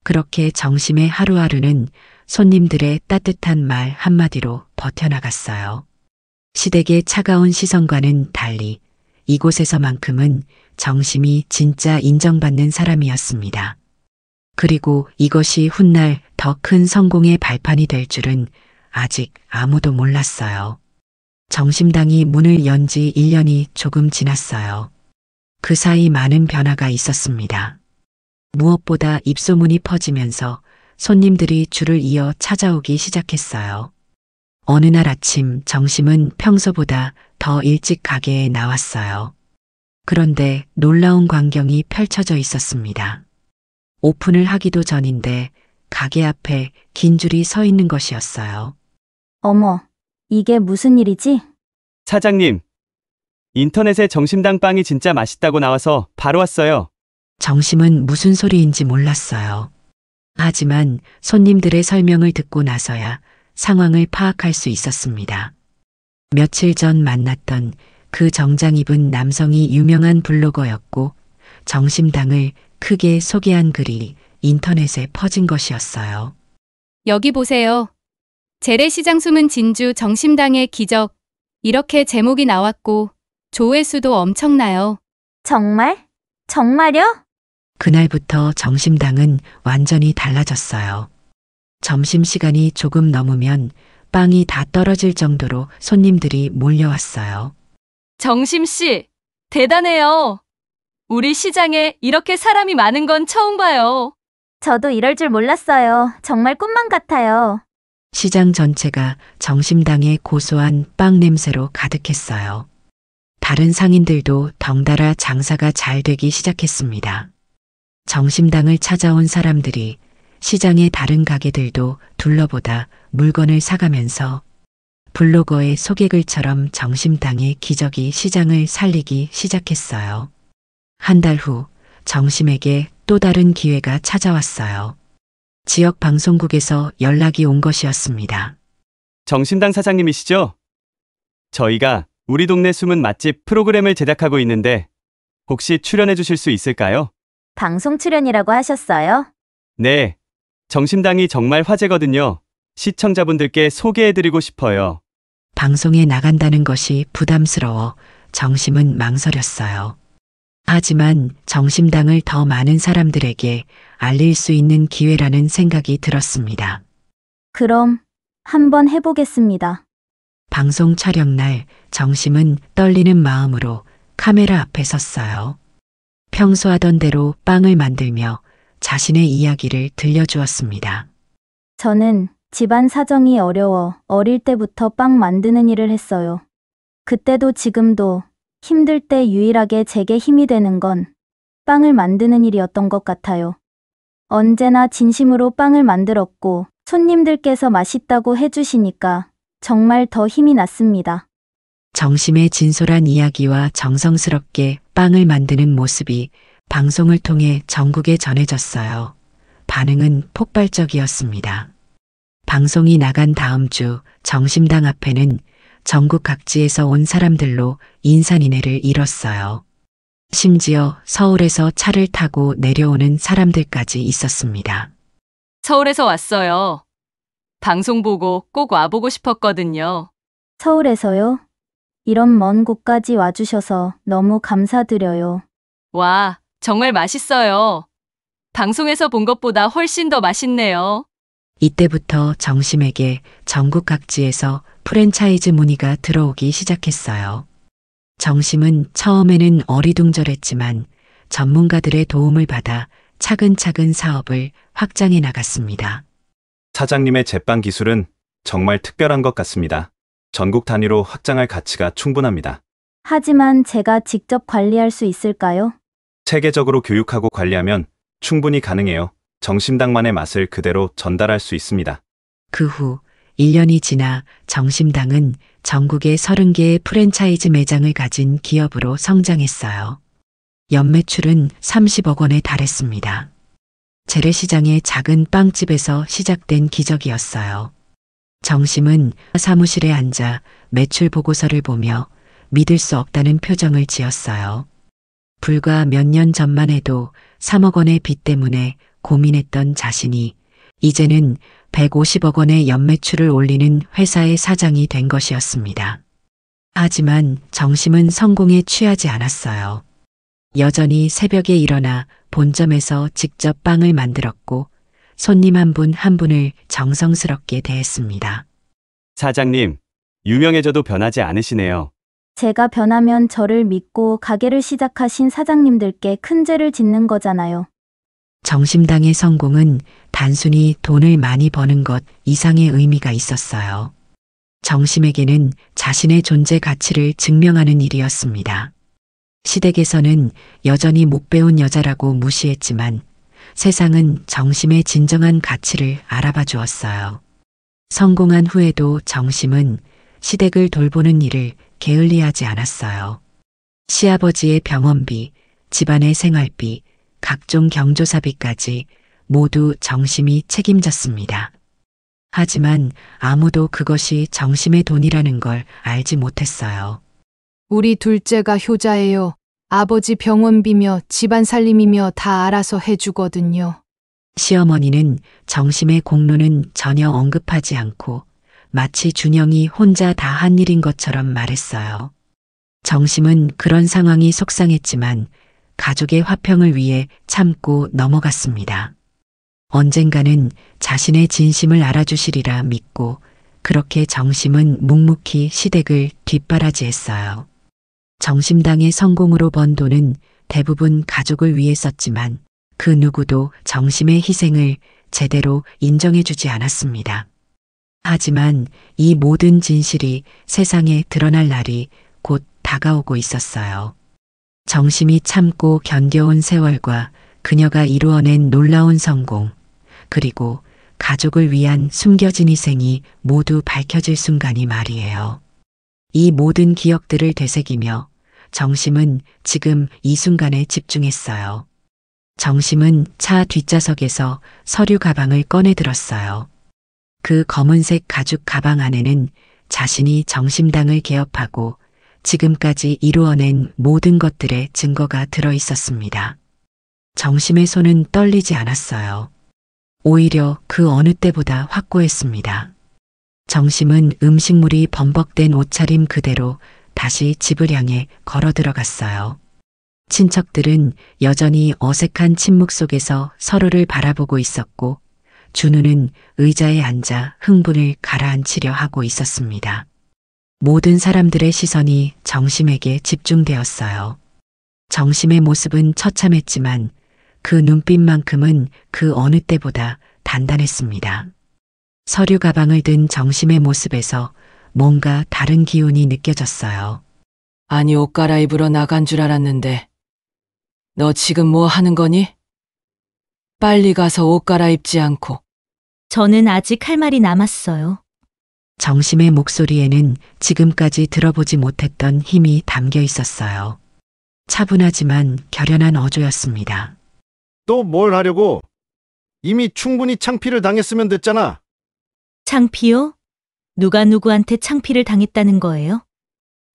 그렇게 정심의 하루하루는 손님들의 따뜻한 말 한마디로 버텨나갔어요. 시댁의 차가운 시선과는 달리 이곳에서만큼은 정심이 진짜 인정받는 사람이었습니다. 그리고 이것이 훗날 더 큰 성공의 발판이 될 줄은 아직 아무도 몰랐어요. 정심당이 문을 연 지 1년이 조금 지났어요. 그 사이 많은 변화가 있었습니다. 무엇보다 입소문이 퍼지면서 손님들이 줄을 이어 찾아오기 시작했어요. 어느 날 아침 정심은 평소보다 더 일찍 가게에 나왔어요. 그런데 놀라운 광경이 펼쳐져 있었습니다. 오픈을 하기도 전인데 가게 앞에 긴 줄이 서 있는 것이었어요. 어머, 이게 무슨 일이지? 사장님, 인터넷에 정심당 빵이 진짜 맛있다고 나와서 바로 왔어요. 정심은 무슨 소리인지 몰랐어요. 하지만 손님들의 설명을 듣고 나서야 상황을 파악할 수 있었습니다. 며칠 전 만났던 그 정장 입은 남성이 유명한 블로거였고 정심당을 크게 소개한 글이 인터넷에 퍼진 것이었어요. 여기 보세요. 재래시장 숨은 진주 정심당의 기적. 이렇게 제목이 나왔고 조회수도 엄청나요. 정말? 정말요? 그날부터 정심당은 완전히 달라졌어요. 점심시간이 조금 넘으면 빵이 다 떨어질 정도로 손님들이 몰려왔어요. 정심 씨, 대단해요. 우리 시장에 이렇게 사람이 많은 건 처음 봐요. 저도 이럴 줄 몰랐어요. 정말 꿈만 같아요. 시장 전체가 정심당의 고소한 빵 냄새로 가득했어요. 다른 상인들도 덩달아 장사가 잘 되기 시작했습니다. 정심당을 찾아온 사람들이 시장의 다른 가게들도 둘러보다 물건을 사가면서 블로거의 소개글처럼 정심당의 기적이 시장을 살리기 시작했어요. 한 달 후 정심에게 또 다른 기회가 찾아왔어요. 지역 방송국에서 연락이 온 것이었습니다. 정심당 사장님이시죠? 저희가 우리 동네 숨은 맛집 프로그램을 제작하고 있는데 혹시 출연해 주실 수 있을까요? 방송 출연이라고 하셨어요? 네. 정심당이 정말 화제거든요. 시청자분들께 소개해드리고 싶어요. 방송에 나간다는 것이 부담스러워 정심은 망설였어요. 하지만 정심당을 더 많은 사람들에게 알릴 수 있는 기회라는 생각이 들었습니다. 그럼 한번 해보겠습니다. 방송 촬영 날 정심은 떨리는 마음으로 카메라 앞에 섰어요. 평소 하던 대로 빵을 만들며 자신의 이야기를 들려주었습니다. 저는 집안 사정이 어려워 어릴 때부터 빵 만드는 일을 했어요. 그때도 지금도 힘들 때 유일하게 제게 힘이 되는 건 빵을 만드는 일이었던 것 같아요. 언제나 진심으로 빵을 만들었고 손님들께서 맛있다고 해주시니까 정말 더 힘이 났습니다. 정심의 진솔한 이야기와 정성스럽게 빵을 만드는 모습이 방송을 통해 전국에 전해졌어요. 반응은 폭발적이었습니다. 방송이 나간 다음 주 정심당 앞에는 전국 각지에서 온 사람들로 인산인해를 이뤘어요. 심지어 서울에서 차를 타고 내려오는 사람들까지 있었습니다. 서울에서 왔어요. 방송 보고 꼭 와보고 싶었거든요. 서울에서요? 이런 먼 곳까지 와주셔서 너무 감사드려요. 와, 정말 맛있어요. 방송에서 본 것보다 훨씬 더 맛있네요. 이때부터 정심에게 전국 각지에서 프랜차이즈 문의가 들어오기 시작했어요. 정심은 처음에는 어리둥절했지만 전문가들의 도움을 받아 차근차근 사업을 확장해 나갔습니다. 사장님의 제빵 기술은 정말 특별한 것 같습니다. 전국 단위로 확장할 가치가 충분합니다. 하지만 제가 직접 관리할 수 있을까요? 체계적으로 교육하고 관리하면 충분히 가능해요. 정심당만의 맛을 그대로 전달할 수 있습니다. 그 후 1년이 지나 정심당은 전국에 30개의 프랜차이즈 매장을 가진 기업으로 성장했어요. 연매출은 30억 원에 달했습니다. 재래시장의 작은 빵집에서 시작된 기적이었어요. 정심은 사무실에 앉아 매출 보고서를 보며 믿을 수 없다는 표정을 지었어요. 불과 몇 년 전만 해도 3억 원의 빚 때문에 고민했던 자신이 이제는 150억 원의 연매출을 올리는 회사의 사장이 된 것이었습니다. 하지만 정심은 성공에 취하지 않았어요. 여전히 새벽에 일어나 본점에서 직접 빵을 만들었고 손님 한 분 한 분을 정성스럽게 대했습니다. 사장님, 유명해져도 변하지 않으시네요. 제가 변하면 저를 믿고 가게를 시작하신 사장님들께 큰 죄를 짓는 거잖아요. 정심당의 성공은 단순히 돈을 많이 버는 것 이상의 의미가 있었어요. 정심에게는 자신의 존재 가치를 증명하는 일이었습니다. 시댁에서는 여전히 못 배운 여자라고 무시했지만 세상은 정심의 진정한 가치를 알아봐 주었어요. 성공한 후에도 정심은 시댁을 돌보는 일을 게을리하지 않았어요. 시아버지의 병원비, 집안의 생활비, 각종 경조사비까지 모두 정심이 책임졌습니다. 하지만 아무도 그것이 정심의 돈이라는 걸 알지 못했어요. 우리 둘째가 효자예요. 아버지 병원비며 집안 살림이며 다 알아서 해주거든요. 시어머니는 정심의 공로는 전혀 언급하지 않고 마치 준영이 혼자 다 한 일인 것처럼 말했어요. 정심은 그런 상황이 속상했지만 가족의 화평을 위해 참고 넘어갔습니다. 언젠가는 자신의 진심을 알아주시리라 믿고 그렇게 정심은 묵묵히 시댁을 뒷바라지했어요. 정심당의 성공으로 번 돈은 대부분 가족을 위해 썼지만 그 누구도 정심의 희생을 제대로 인정해주지 않았습니다. 하지만 이 모든 진실이 세상에 드러날 날이 곧 다가오고 있었어요. 정심이 참고 견뎌온 세월과 그녀가 이루어낸 놀라운 성공, 그리고 가족을 위한 숨겨진 희생이 모두 밝혀질 순간이 말이에요. 이 모든 기억들을 되새기며 정심은 지금 이 순간에 집중했어요. 정심은 차 뒷좌석에서 서류 가방을 꺼내 들었어요. 그 검은색 가죽 가방 안에는 자신이 정심당을 개업하고 지금까지 이루어낸 모든 것들의 증거가 들어 있었습니다. 정심의 손은 떨리지 않았어요. 오히려 그 어느 때보다 확고했습니다. 정심은 음식물이 범벅된 옷차림 그대로 다시 집을 향해 걸어 들어갔어요. 친척들은 여전히 어색한 침묵 속에서 서로를 바라보고 있었고 준우는 의자에 앉아 흥분을 가라앉히려 하고 있었습니다. 모든 사람들의 시선이 정심에게 집중되었어요. 정심의 모습은 처참했지만 그 눈빛만큼은 그 어느 때보다 단단했습니다. 서류 가방을 든 정심의 모습에서 뭔가 다른 기운이 느껴졌어요. 아니, 옷 갈아입으러 나간 줄 알았는데. 너 지금 뭐 하는 거니? 빨리 가서 옷 갈아입지 않고. 저는 아직 할 말이 남았어요. 정심의 목소리에는 지금까지 들어보지 못했던 힘이 담겨 있었어요. 차분하지만 결연한 어조였습니다. 또 뭘 하려고? 이미 충분히 창피를 당했으면 됐잖아. 창피요? 누가 누구한테 창피를 당했다는 거예요?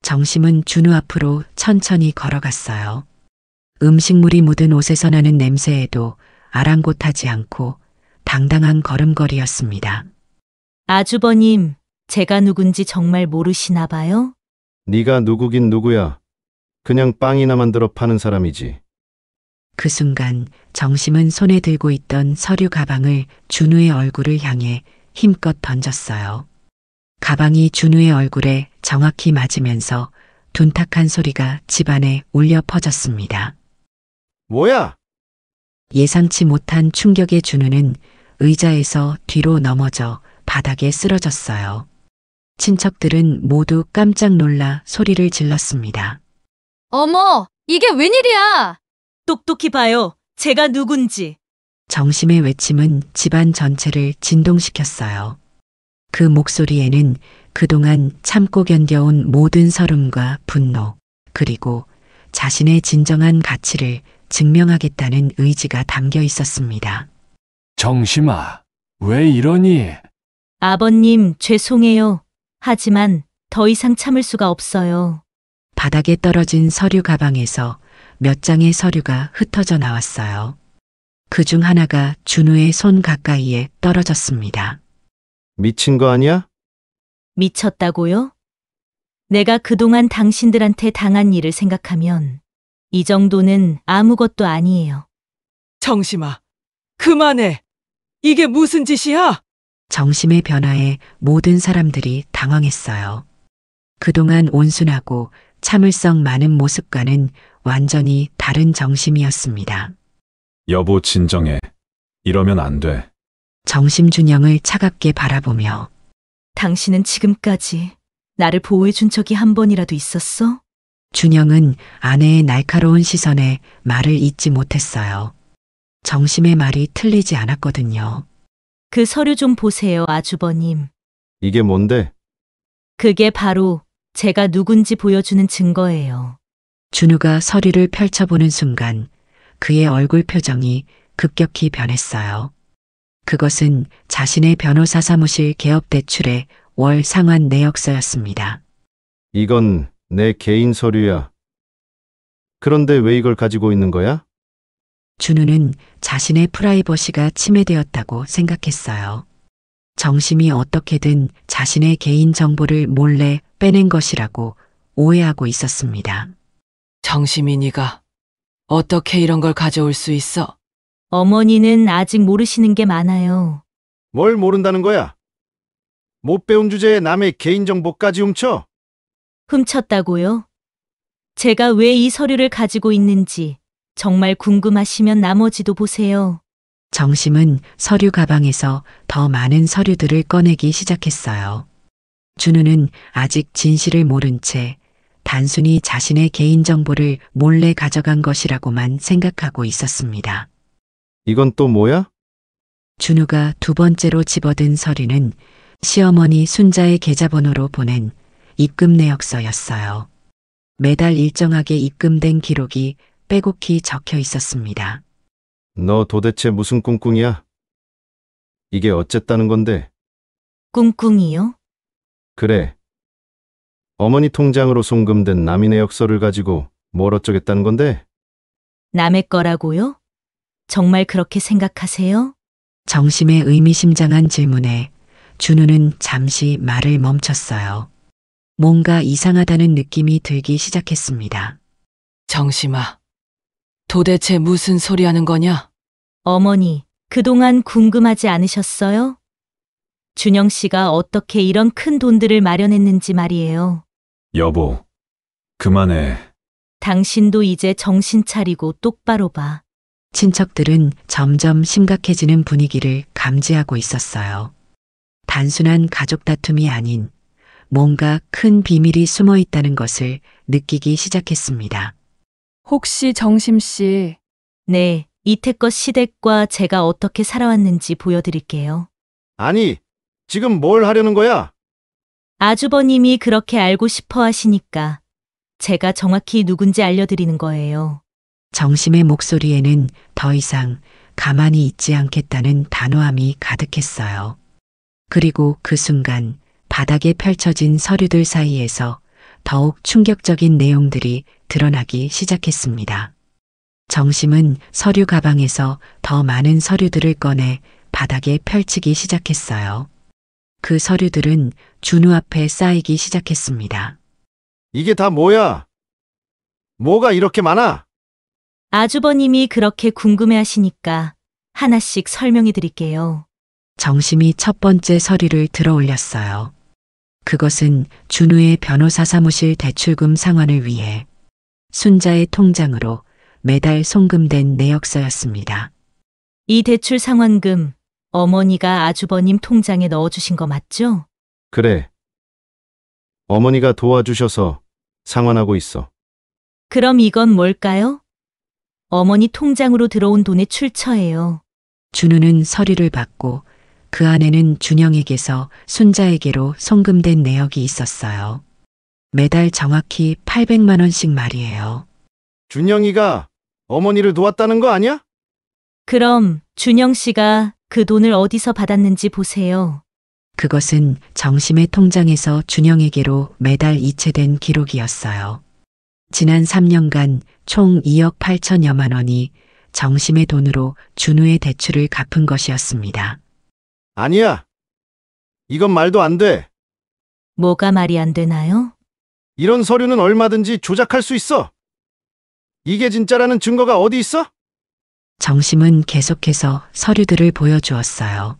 정심은 준우 앞으로 천천히 걸어갔어요. 음식물이 묻은 옷에서 나는 냄새에도 아랑곳하지 않고 당당한 걸음걸이였습니다. 아주버님, 제가 누군지 정말 모르시나 봐요? 네가 누구긴 누구야. 그냥 빵이나 만들어 파는 사람이지. 그 순간 정심은 손에 들고 있던 서류 가방을 준우의 얼굴을 향해 힘껏 던졌어요. 가방이 준우의 얼굴에 정확히 맞으면서 둔탁한 소리가 집안에 울려 퍼졌습니다. 뭐야? 예상치 못한 충격에 준우는 의자에서 뒤로 넘어져 바닥에 쓰러졌어요. 친척들은 모두 깜짝 놀라 소리를 질렀습니다. 어머, 이게 웬일이야? 똑똑히 봐요. 제가 누군지. 정심의 외침은 집안 전체를 진동시켰어요. 그 목소리에는 그동안 참고 견뎌온 모든 서름과 분노, 그리고 자신의 진정한 가치를 증명하겠다는 의지가 담겨 있었습니다. 정심아, 왜 이러니? 아버님, 죄송해요. 하지만 더 이상 참을 수가 없어요. 바닥에 떨어진 서류 가방에서 몇 장의 서류가 흩어져 나왔어요. 그중 하나가 준우의 손 가까이에 떨어졌습니다. 미친 거 아니야? 미쳤다고요? 내가 그동안 당신들한테 당한 일을 생각하면 이 정도는 아무것도 아니에요. 정심아, 그만해. 이게 무슨 짓이야? 정심의 변화에 모든 사람들이 당황했어요. 그동안 온순하고 참을성 많은 모습과는 완전히 다른 정심이었습니다. 여보, 진정해. 이러면 안 돼. 정심 준영을 차갑게 바라보며 당신은 지금까지 나를 보호해준 적이 한 번이라도 있었어? 준영은 아내의 날카로운 시선에 말을 잇지 못했어요. 정심의 말이 틀리지 않았거든요. 그 서류 좀 보세요, 아주버님. 이게 뭔데? 그게 바로 제가 누군지 보여주는 증거예요. 준우가 서류를 펼쳐보는 순간 그의 얼굴 표정이 급격히 변했어요. 그것은 자신의 변호사 사무실 개업 대출의 월 상환 내역서였습니다. 이건 내 개인 서류야. 그런데 왜 이걸 가지고 있는 거야? 준우는 자신의 프라이버시가 침해되었다고 생각했어요. 정심이 어떻게든 자신의 개인 정보를 몰래 빼낸 것이라고 오해하고 있었습니다. 정심이 네가 어떻게 이런 걸 가져올 수 있어? 어머니는 아직 모르시는 게 많아요. 뭘 모른다는 거야? 못 배운 주제에 남의 개인정보까지 훔쳐? 훔쳤다고요? 제가 왜 이 서류를 가지고 있는지 정말 궁금하시면 나머지도 보세요. 정심은 서류 가방에서 더 많은 서류들을 꺼내기 시작했어요. 준우는 아직 진실을 모른 채 단순히 자신의 개인정보를 몰래 가져간 것이라고만 생각하고 있었습니다. 이건 또 뭐야? 준우가 두 번째로 집어든 서류는 시어머니 순자의 계좌번호로 보낸 입금 내역서였어요. 매달 일정하게 입금된 기록이 빼곡히 적혀 있었습니다. 너 도대체 무슨 꿍꿍이야? 이게 어쨌다는 건데? 꿍꿍이요? 그래. 어머니 통장으로 송금된 남의 내역서를 가지고 뭘 어쩌겠다는 건데? 남의 거라고요? 정말 그렇게 생각하세요? 정심의 의미심장한 질문에 준우는 잠시 말을 멈췄어요. 뭔가 이상하다는 느낌이 들기 시작했습니다. 정심아, 도대체 무슨 소리 하는 거냐? 어머니, 그동안 궁금하지 않으셨어요? 준영 씨가 어떻게 이런 큰 돈들을 마련했는지 말이에요. 여보, 그만해. 당신도 이제 정신 차리고 똑바로 봐. 친척들은 점점 심각해지는 분위기를 감지하고 있었어요. 단순한 가족 다툼이 아닌 뭔가 큰 비밀이 숨어 있다는 것을 느끼기 시작했습니다. 혹시 정심 씨, 네, 이태껏 시댁과 제가 어떻게 살아왔는지 보여드릴게요. 아니, 지금 뭘 하려는 거야? 아주버님이 그렇게 알고 싶어 하시니까 제가 정확히 누군지 알려드리는 거예요. 정심의 목소리에는 더 이상 가만히 있지 않겠다는 단호함이 가득했어요. 그리고 그 순간 바닥에 펼쳐진 서류들 사이에서 더욱 충격적인 내용들이 드러나기 시작했습니다. 정심은 서류 가방에서 더 많은 서류들을 꺼내 바닥에 펼치기 시작했어요. 그 서류들은 준우 앞에 쌓이기 시작했습니다. 이게 다 뭐야? 뭐가 이렇게 많아? 아주버님이 그렇게 궁금해 하시니까 하나씩 설명해 드릴게요. 정심이 첫 번째 서류를 들어 올렸어요. 그것은 준우의 변호사 사무실 대출금 상환을 위해 순자의 통장으로 매달 송금된 내역서였습니다. 이 대출 상환금 어머니가 아주버님 통장에 넣어주신 거 맞죠? 그래. 어머니가 도와주셔서 상환하고 있어. 그럼 이건 뭘까요? 어머니 통장으로 들어온 돈의 출처예요. 준우는 서류를 받고 그 안에는 준영에게서 순자에게로 송금된 내역이 있었어요. 매달 정확히 800만 원씩 말이에요. 준영이가 어머니를 도왔다는 거 아니야? 그럼 준영 씨가 그 돈을 어디서 받았는지 보세요. 그것은 정심의 통장에서 준영에게로 매달 이체된 기록이었어요. 지난 3년간 총 2억 8천여만 원이 정심의 돈으로 준우의 대출을 갚은 것이었습니다. 아니야. 이건 말도 안 돼. 뭐가 말이 안 되나요? 이런 서류는 얼마든지 조작할 수 있어. 이게 진짜라는 증거가 어디 있어? 정심은 계속해서 서류들을 보여주었어요.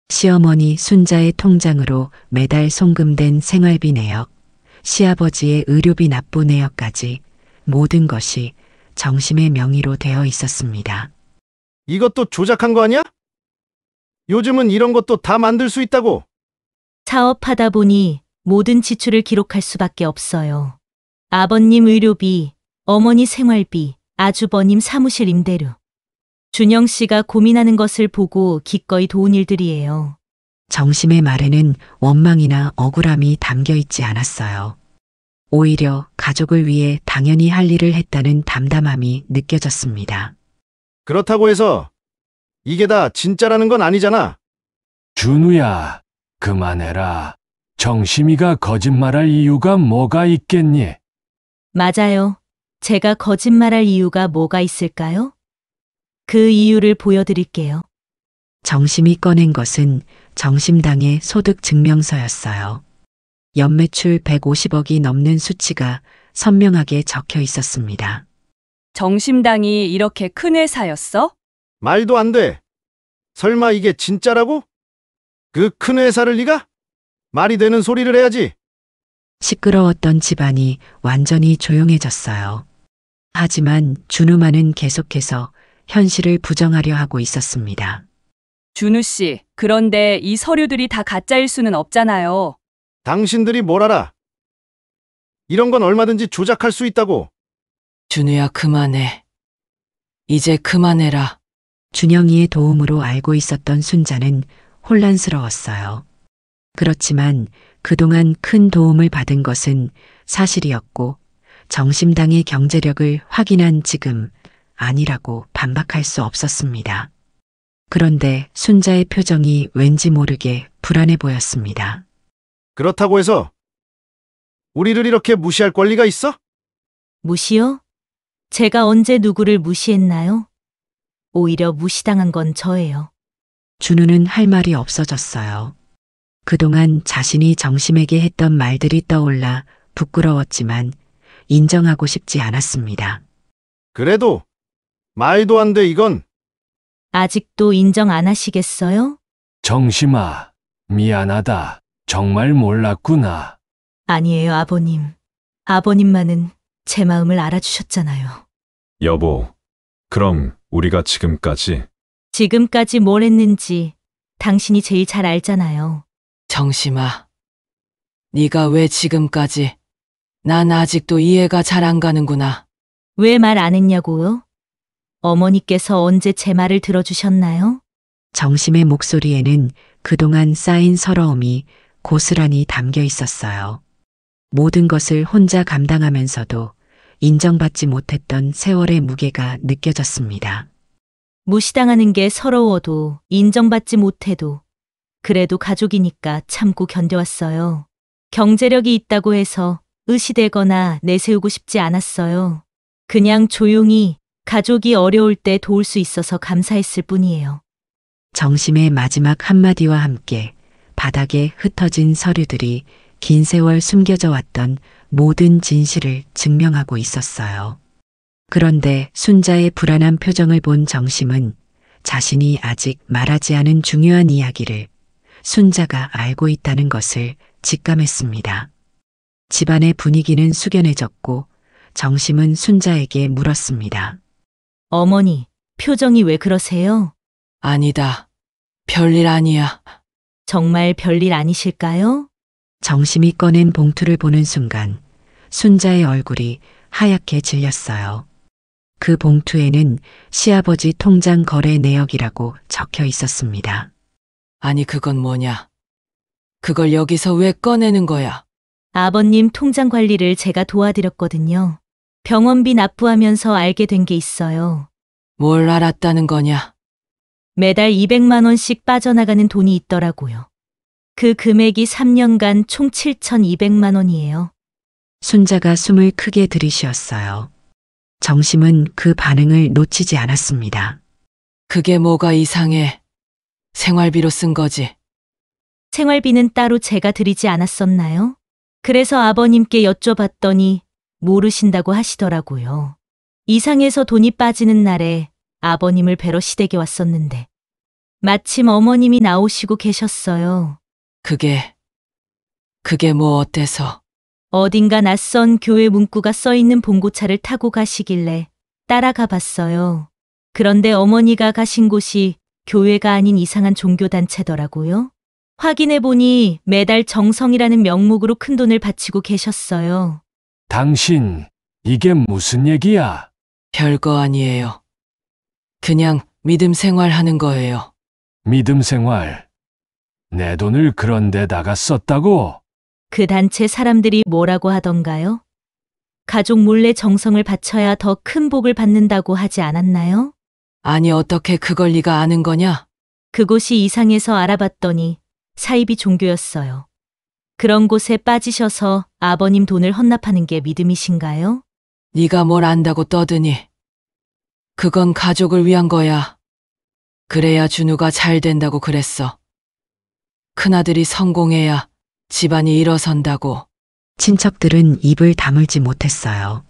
시어머니 순자의 통장으로 매달 송금된 생활비 내역, 시아버지의 의료비 납부 내역까지 모든 것이 정심의 명의로 되어 있었습니다. 이것도 조작한 거 아니야? 요즘은 이런 것도 다 만들 수 있다고. 사업하다 보니 모든 지출을 기록할 수밖에 없어요. 아버님 의료비, 어머니 생활비, 아주버님 사무실 임대료. 준영 씨가 고민하는 것을 보고 기꺼이 도운 일들이에요. 정심의 말에는 원망이나 억울함이 담겨 있지 않았어요. 오히려 가족을 위해 당연히 할 일을 했다는 담담함이 느껴졌습니다. 그렇다고 해서 이게 다 진짜라는 건 아니잖아. 준우야, 그만해라. 정심이가 거짓말할 이유가 뭐가 있겠니? 맞아요. 제가 거짓말할 이유가 뭐가 있을까요? 그 이유를 보여드릴게요. 정심이 꺼낸 것은 정심당의 소득 증명서였어요. 연매출 150억이 넘는 수치가 선명하게 적혀 있었습니다. 정심당이 이렇게 큰 회사였어? 말도 안 돼. 설마 이게 진짜라고? 그 큰 회사를 네가? 말이 되는 소리를 해야지. 시끄러웠던 집안이 완전히 조용해졌어요. 하지만 준우만은 계속해서 현실을 부정하려 하고 있었습니다. 준우 씨, 그런데 이 서류들이 다 가짜일 수는 없잖아요. 당신들이 뭘 알아? 이런 건 얼마든지 조작할 수 있다고. 준우야, 그만해. 이제 그만해라. 준영이의 도움으로 알고 있었던 순자는 혼란스러웠어요. 그렇지만 그동안 큰 도움을 받은 것은 사실이었고 정심당의 경제력을 확인한 지금 아니라고 반박할 수 없었습니다. 그런데 순자의 표정이 왠지 모르게 불안해 보였습니다. 그렇다고 해서 우리를 이렇게 무시할 권리가 있어? 무시요? 제가 언제 누구를 무시했나요? 오히려 무시당한 건 저예요. 준우는 할 말이 없어졌어요. 그동안 자신이 정심에게 했던 말들이 떠올라 부끄러웠지만 인정하고 싶지 않았습니다. 그래도 말도 안 돼, 이건. 아직도 인정 안 하시겠어요? 정심아, 미안하다. 정말 몰랐구나. 아니에요, 아버님. 아버님만은 제 마음을 알아주셨잖아요. 여보, 그럼 우리가 지금까지 뭘 했는지 당신이 제일 잘 알잖아요. 정심아, 네가 왜 지금까지? 난 아직도 이해가 잘 안 가는구나. 왜 말 안 했냐고요? 어머니께서 언제 제 말을 들어주셨나요? 정심의 목소리에는 그동안 쌓인 서러움이 고스란히 담겨 있었어요. 모든 것을 혼자 감당하면서도 인정받지 못했던 세월의 무게가 느껴졌습니다. 무시당하는 게 서러워도 인정받지 못해도 그래도 가족이니까 참고 견뎌왔어요. 경제력이 있다고 해서 의시되거나 내세우고 싶지 않았어요. 그냥 조용히 가족이 어려울 때 도울 수 있어서 감사했을 뿐이에요. 정심의 마지막 한마디와 함께 바닥에 흩어진 서류들이 긴 세월 숨겨져 왔던 모든 진실을 증명하고 있었어요. 그런데 순자의 불안한 표정을 본 정심은 자신이 아직 말하지 않은 중요한 이야기를 순자가 알고 있다는 것을 직감했습니다. 집안의 분위기는 숙연해졌고 정심은 순자에게 물었습니다. 어머니, 표정이 왜 그러세요? 아니다. 별일 아니야. 정말 별일 아니실까요? 정심이 꺼낸 봉투를 보는 순간 순자의 얼굴이 하얗게 질렸어요. 그 봉투에는 시아버지 통장 거래 내역이라고 적혀 있었습니다. 아니, 그건 뭐냐? 그걸 여기서 왜 꺼내는 거야? 아버님 통장 관리를 제가 도와드렸거든요. 병원비 납부하면서 알게 된 게 있어요. 뭘 알았다는 거냐? 매달 200만 원씩 빠져나가는 돈이 있더라고요. 그 금액이 3년간 총 7,200만 원이에요. 순자가 숨을 크게 들이쉬었어요. 정심은 그 반응을 놓치지 않았습니다. 그게 뭐가 이상해? 생활비로 쓴 거지. 생활비는 따로 제가 드리지 않았었나요? 그래서 아버님께 여쭤봤더니 모르신다고 하시더라고요. 이상해서 돈이 빠지는 날에 아버님을 뵈러 시댁에 왔었는데. 마침 어머님이 나오시고 계셨어요. 그게 뭐 어때서? 어딘가 낯선 교회 문구가 써 있는 봉고차를 타고 가시길래 따라가 봤어요. 그런데 어머니가 가신 곳이 교회가 아닌 이상한 종교단체더라고요. 확인해 보니 매달 정성이라는 명목으로 큰돈을 바치고 계셨어요. 당신, 이게 무슨 얘기야? 별거 아니에요. 그냥 믿음 생활하는 거예요. 믿음 생활. 내 돈을 그런 데다가 썼다고? 그 단체 사람들이 뭐라고 하던가요? 가족 몰래 정성을 바쳐야 더 큰 복을 받는다고 하지 않았나요? 아니 어떻게 그걸 네가 아는 거냐? 그곳이 이상해서 알아봤더니 사이비 종교였어요. 그런 곳에 빠지셔서 아버님 돈을 헌납하는 게 믿음이신가요? 네가 뭘 안다고 떠드니? 그건 가족을 위한 거야. 그래야 준우가 잘 된다고 그랬어. 큰아들이 성공해야 집안이 일어선다고. 친척들은 입을 다물지 못했어요.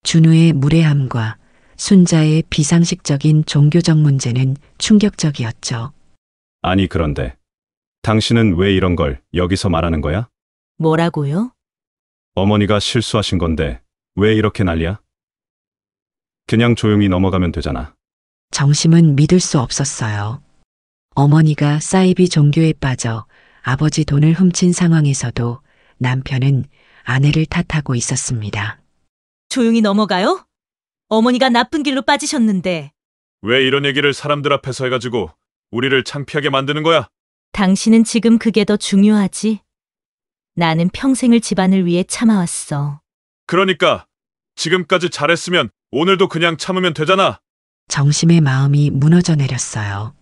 준우의 무례함과 순자의 비상식적인 종교적 문제는 충격적이었죠. 아니 그런데 당신은 왜 이런 걸 여기서 말하는 거야? 뭐라고요? 어머니가 실수하신 건데 왜 이렇게 난리야? 그냥 조용히 넘어가면 되잖아. 정심은 믿을 수 없었어요. 어머니가 사이비 종교에 빠져 아버지 돈을 훔친 상황에서도 남편은 아내를 탓하고 있었습니다. 조용히 넘어가요? 어머니가 나쁜 길로 빠지셨는데. 왜 이런 얘기를 사람들 앞에서 해가지고 우리를 창피하게 만드는 거야? 당신은 지금 그게 더 중요하지? 나는 평생을 집안을 위해 참아왔어. 그러니까 지금까지 잘했으면 오늘도 그냥 참으면 되잖아. 정심의 마음이 무너져 내렸어요.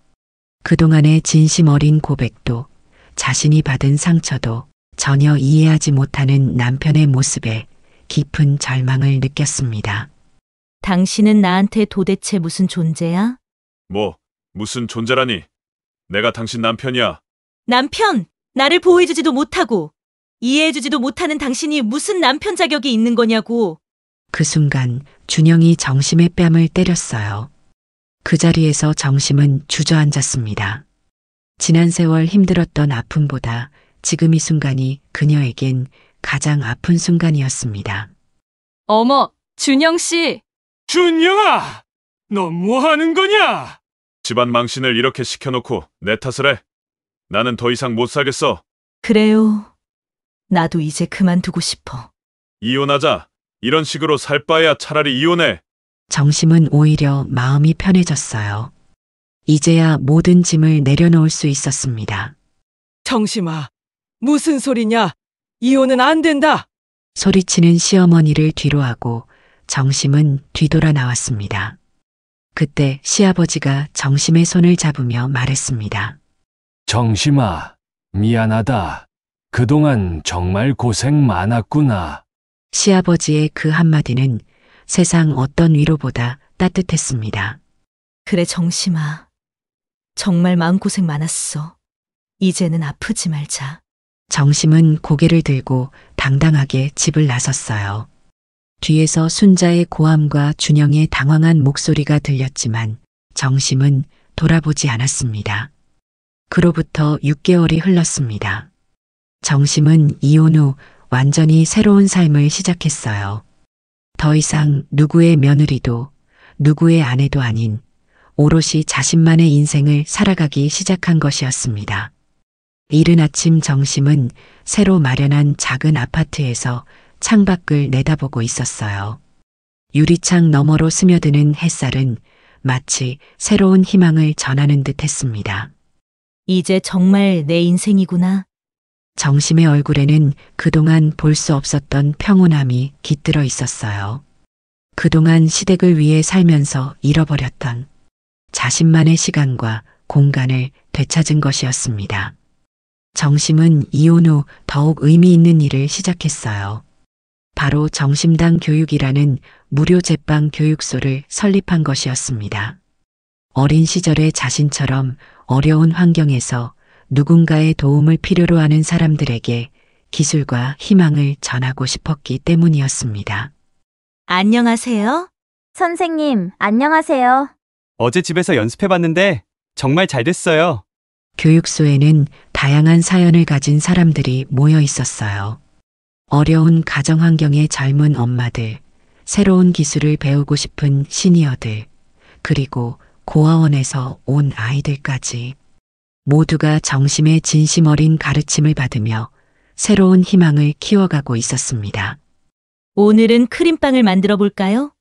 그동안의 진심 어린 고백도 자신이 받은 상처도 전혀 이해하지 못하는 남편의 모습에 깊은 절망을 느꼈습니다. 당신은 나한테 도대체 무슨 존재야? 무슨 존재라니? 내가 당신 남편이야. 남편! 나를 보호해주지도 못하고 이해해주지도 못하는 당신이 무슨 남편 자격이 있는 거냐고. 그 순간 준영이 정심의 뺨을 때렸어요. 그 자리에서 정심은 주저앉았습니다. 지난 세월 힘들었던 아픔보다 지금 이 순간이 그녀에겐 가장 아픈 순간이었습니다. 어머, 준영 씨. 준영아! 너 뭐 하는 거냐? 집안 망신을 이렇게 시켜놓고 내 탓을 해. 나는 더 이상 못 살겠어. 그래요. 나도 이제 그만두고 싶어. 이혼하자. 이런 식으로 살 바에야 차라리 이혼해. 정심은 오히려 마음이 편해졌어요. 이제야 모든 짐을 내려놓을 수 있었습니다. 정심아, 무슨 소리냐? 이혼은 안 된다. 소리치는 시어머니를 뒤로하고 정심은 뒤돌아 나왔습니다. 그때 시아버지가 정심의 손을 잡으며 말했습니다. 정심아, 미안하다. 그동안 정말 고생 많았구나. 시아버지의 그 한마디는 세상 어떤 위로보다 따뜻했습니다. 그래 정심아. 정말 마음고생 많았어. 이제는 아프지 말자. 정심은 고개를 들고 당당하게 집을 나섰어요. 뒤에서 순자의 고함과 준영의 당황한 목소리가 들렸지만 정심은 돌아보지 않았습니다. 그로부터 6개월이 흘렀습니다. 정심은 이혼 후 완전히 새로운 삶을 시작했어요. 더 이상 누구의 며느리도 누구의 아내도 아닌 오롯이 자신만의 인생을 살아가기 시작한 것이었습니다. 이른 아침 정심은 새로 마련한 작은 아파트에서 창밖을 내다보고 있었어요. 유리창 너머로 스며드는 햇살은 마치 새로운 희망을 전하는 듯 했습니다. 이제 정말 내 인생이구나. 정심의 얼굴에는 그동안 볼 수 없었던 평온함이 깃들어 있었어요. 그동안 시댁을 위해 살면서 잃어버렸던 자신만의 시간과 공간을 되찾은 것이었습니다. 정심은 이혼 후 더욱 의미 있는 일을 시작했어요. 바로 정심당 교육이라는 무료 제빵 교육소를 설립한 것이었습니다. 어린 시절의 자신처럼 어려운 환경에서 누군가의 도움을 필요로 하는 사람들에게 기술과 희망을 전하고 싶었기 때문이었습니다. 안녕하세요. 선생님, 안녕하세요. 어제 집에서 연습해봤는데 정말 잘 됐어요. 교육소에는 다양한 사연을 가진 사람들이 모여 있었어요. 어려운 가정 환경의 젊은 엄마들, 새로운 기술을 배우고 싶은 시니어들, 그리고 고아원에서 온 아이들까지 모두가 정심의 진심 어린 가르침을 받으며 새로운 희망을 키워가고 있었습니다. 오늘은 크림빵을 만들어 볼까요?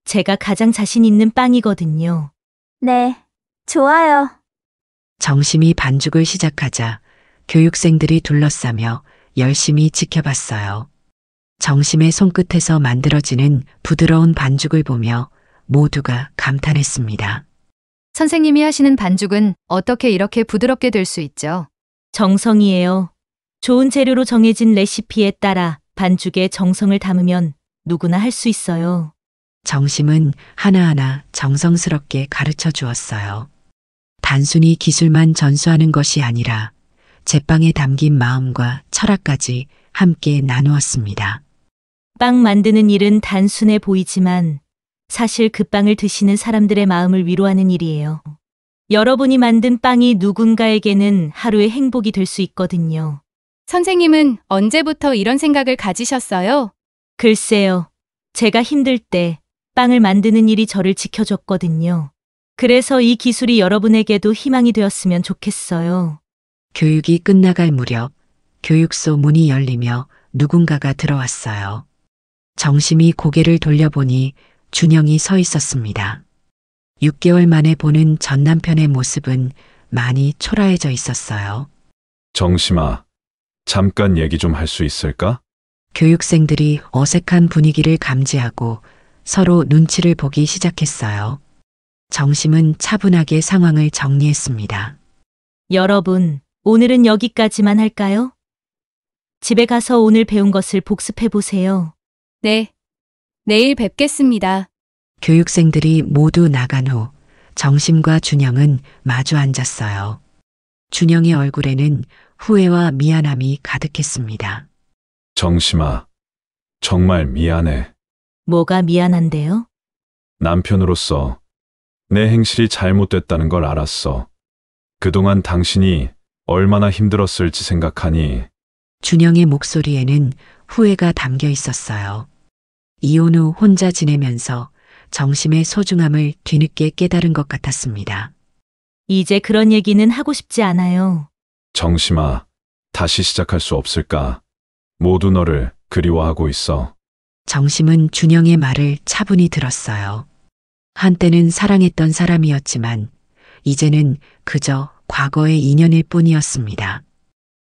제가 가장 자신 있는 빵이거든요. 네, 좋아요. 정심이 반죽을 시작하자 교육생들이 둘러싸며 열심히 지켜봤어요. 정심의 손끝에서 만들어지는 부드러운 반죽을 보며 모두가 감탄했습니다. 선생님이 하시는 반죽은 어떻게 이렇게 부드럽게 될 수 있죠? 정성이에요. 좋은 재료로 정해진 레시피에 따라 반죽에 정성을 담으면 누구나 할 수 있어요. 정심은 하나하나 정성스럽게 가르쳐 주었어요. 단순히 기술만 전수하는 것이 아니라 제빵에 담긴 마음과 철학까지 함께 나누었습니다. 빵 만드는 일은 단순해 보이지만 사실 그 빵을 드시는 사람들의 마음을 위로하는 일이에요. 여러분이 만든 빵이 누군가에게는 하루의 행복이 될 수 있거든요. 선생님은 언제부터 이런 생각을 가지셨어요? 글쎄요. 제가 힘들 때 빵을 만드는 일이 저를 지켜줬거든요. 그래서 이 기술이 여러분에게도 희망이 되었으면 좋겠어요. 교육이 끝나갈 무렵 교육소 문이 열리며 누군가가 들어왔어요. 정심이 고개를 돌려보니 준영이 서 있었습니다. 6개월 만에 보는 전 남편의 모습은 많이 초라해져 있었어요. 정심아, 잠깐 얘기 좀 할 수 있을까? 교육생들이 어색한 분위기를 감지하고 서로 눈치를 보기 시작했어요. 정심은 차분하게 상황을 정리했습니다. 여러분, 오늘은 여기까지만 할까요? 집에 가서 오늘 배운 것을 복습해 보세요. 네. 내일 뵙겠습니다. 교육생들이 모두 나간 후 정심과 준영은 마주 앉았어요. 준영의 얼굴에는 후회와 미안함이 가득했습니다. 정심아, 정말 미안해. 뭐가 미안한데요? 남편으로서 내 행실이 잘못됐다는 걸 알았어. 그동안 당신이 얼마나 힘들었을지 생각하니. 준영의 목소리에는 후회가 담겨 있었어요. 이혼 후 혼자 지내면서 정심의 소중함을 뒤늦게 깨달은 것 같았습니다. 이제 그런 얘기는 하고 싶지 않아요. 정심아, 다시 시작할 수 없을까? 모두 너를 그리워하고 있어. 정심은 준영의 말을 차분히 들었어요. 한때는 사랑했던 사람이었지만 이제는 그저 과거의 인연일 뿐이었습니다.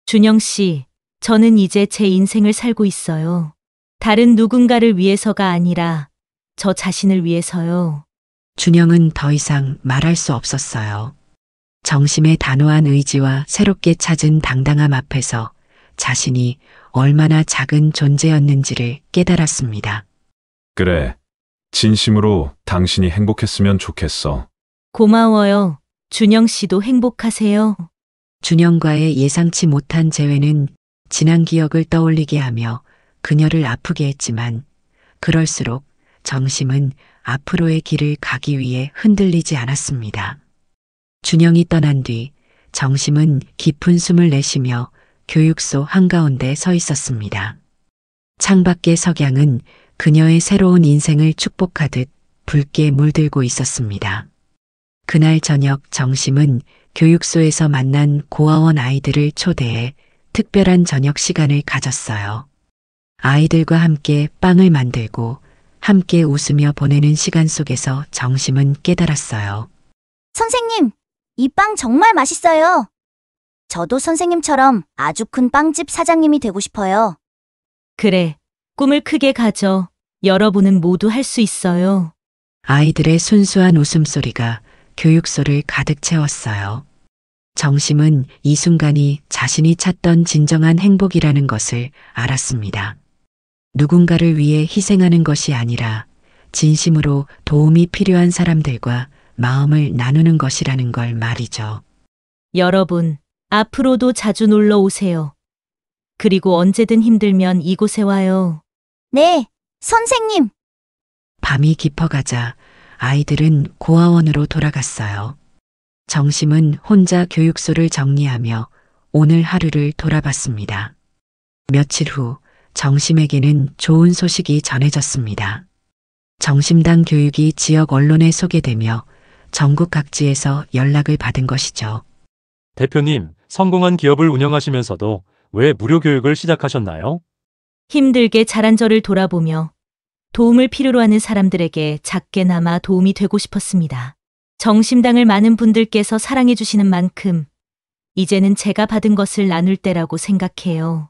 준영 씨, 저는 이제 제 인생을 살고 있어요. 다른 누군가를 위해서가 아니라 저 자신을 위해서요. 준영은 더 이상 말할 수 없었어요. 정심의 단호한 의지와 새롭게 찾은 당당함 앞에서 자신이 얼마나 작은 존재였는지를 깨달았습니다. 그래, 진심으로 당신이 행복했으면 좋겠어. 고마워요. 준영 씨도 행복하세요. 준영과의 예상치 못한 재회는 지난 기억을 떠올리게 하며 그녀를 아프게 했지만 그럴수록 정심은 앞으로의 길을 가기 위해 흔들리지 않았습니다. 준영이 떠난 뒤 정심은 깊은 숨을 내쉬며 교육소 한가운데 서 있었습니다. 창밖의 석양은 그녀의 새로운 인생을 축복하듯 붉게 물들고 있었습니다. 그날 저녁 정심은 교육소에서 만난 고아원 아이들을 초대해 특별한 저녁 시간을 가졌어요. 아이들과 함께 빵을 만들고 함께 웃으며 보내는 시간 속에서 정심은 깨달았어요. 선생님, 이 빵 정말 맛있어요. 저도 선생님처럼 아주 큰 빵집 사장님이 되고 싶어요. 그래, 꿈을 크게 가져. 여러분은 모두 할 수 있어요. 아이들의 순수한 웃음소리가 교육소를 가득 채웠어요. 정심은 이 순간이 자신이 찾던 진정한 행복이라는 것을 알았습니다. 누군가를 위해 희생하는 것이 아니라 진심으로 도움이 필요한 사람들과 마음을 나누는 것이라는 걸 말이죠. 여러분, 앞으로도 자주 놀러 오세요. 그리고 언제든 힘들면 이곳에 와요. 네, 선생님. 밤이 깊어가자 아이들은 고아원으로 돌아갔어요. 정심은 혼자 교육소를 정리하며 오늘 하루를 돌아봤습니다. 며칠 후 정심에게는 좋은 소식이 전해졌습니다. 정심당 교육이 지역 언론에 소개되며 전국 각지에서 연락을 받은 것이죠. 대표님, 성공한 기업을 운영하시면서도 왜 무료 교육을 시작하셨나요? 힘들게 자란 저를 돌아보며 도움을 필요로 하는 사람들에게 작게나마 도움이 되고 싶었습니다. 정심당을 많은 분들께서 사랑해 주시는 만큼 이제는 제가 받은 것을 나눌 때라고 생각해요.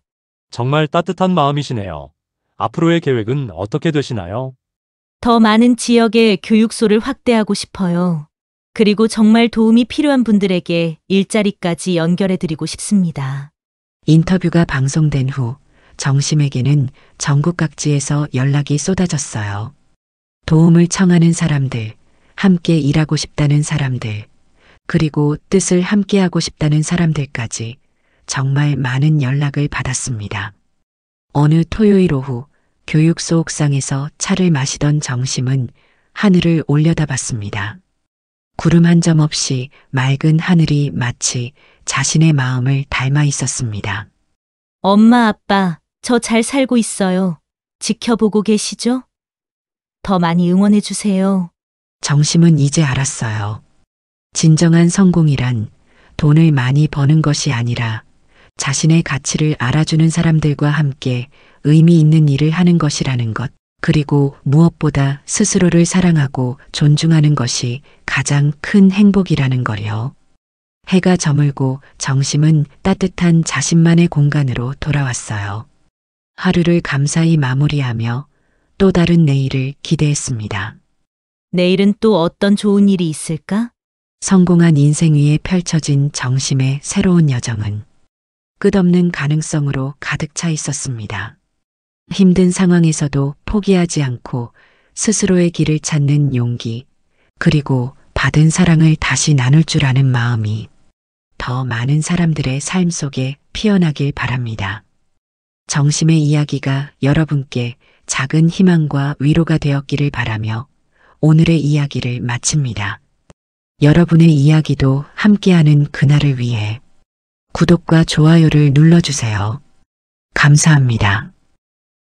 정말 따뜻한 마음이시네요. 앞으로의 계획은 어떻게 되시나요? 더 많은 지역의 교육소를 확대하고 싶어요. 그리고 정말 도움이 필요한 분들에게 일자리까지 연결해 드리고 싶습니다. 인터뷰가 방송된 후 정심에게는 전국 각지에서 연락이 쏟아졌어요. 도움을 청하는 사람들, 함께 일하고 싶다는 사람들, 그리고 뜻을 함께하고 싶다는 사람들까지 정말 많은 연락을 받았습니다. 어느 토요일 오후 교육소 옥상에서 차를 마시던 정심은 하늘을 올려다봤습니다. 구름 한 점 없이 맑은 하늘이 마치 자신의 마음을 닮아 있었습니다. 엄마, 아빠, 저 잘 살고 있어요. 지켜보고 계시죠? 더 많이 응원해 주세요. 정심은 이제 알았어요. 진정한 성공이란 돈을 많이 버는 것이 아니라 자신의 가치를 알아주는 사람들과 함께 의미 있는 일을 하는 것이라는 것, 그리고 무엇보다 스스로를 사랑하고 존중하는 것이 가장 큰 행복이라는 거요. 해가 저물고 정심은 따뜻한 자신만의 공간으로 돌아왔어요. 하루를 감사히 마무리하며 또 다른 내일을 기대했습니다. 내일은 또 어떤 좋은 일이 있을까? 성공한 인생 위에 펼쳐진 정심의 새로운 여정은 끝없는 가능성으로 가득 차 있었습니다. 힘든 상황에서도 포기하지 않고 스스로의 길을 찾는 용기, 그리고 받은 사랑을 다시 나눌 줄 아는 마음이 더 많은 사람들의 삶 속에 피어나길 바랍니다. 정심의 이야기가 여러분께 작은 희망과 위로가 되었기를 바라며 오늘의 이야기를 마칩니다. 여러분의 이야기도 함께하는 그날을 위해 구독과 좋아요를 눌러주세요. 감사합니다.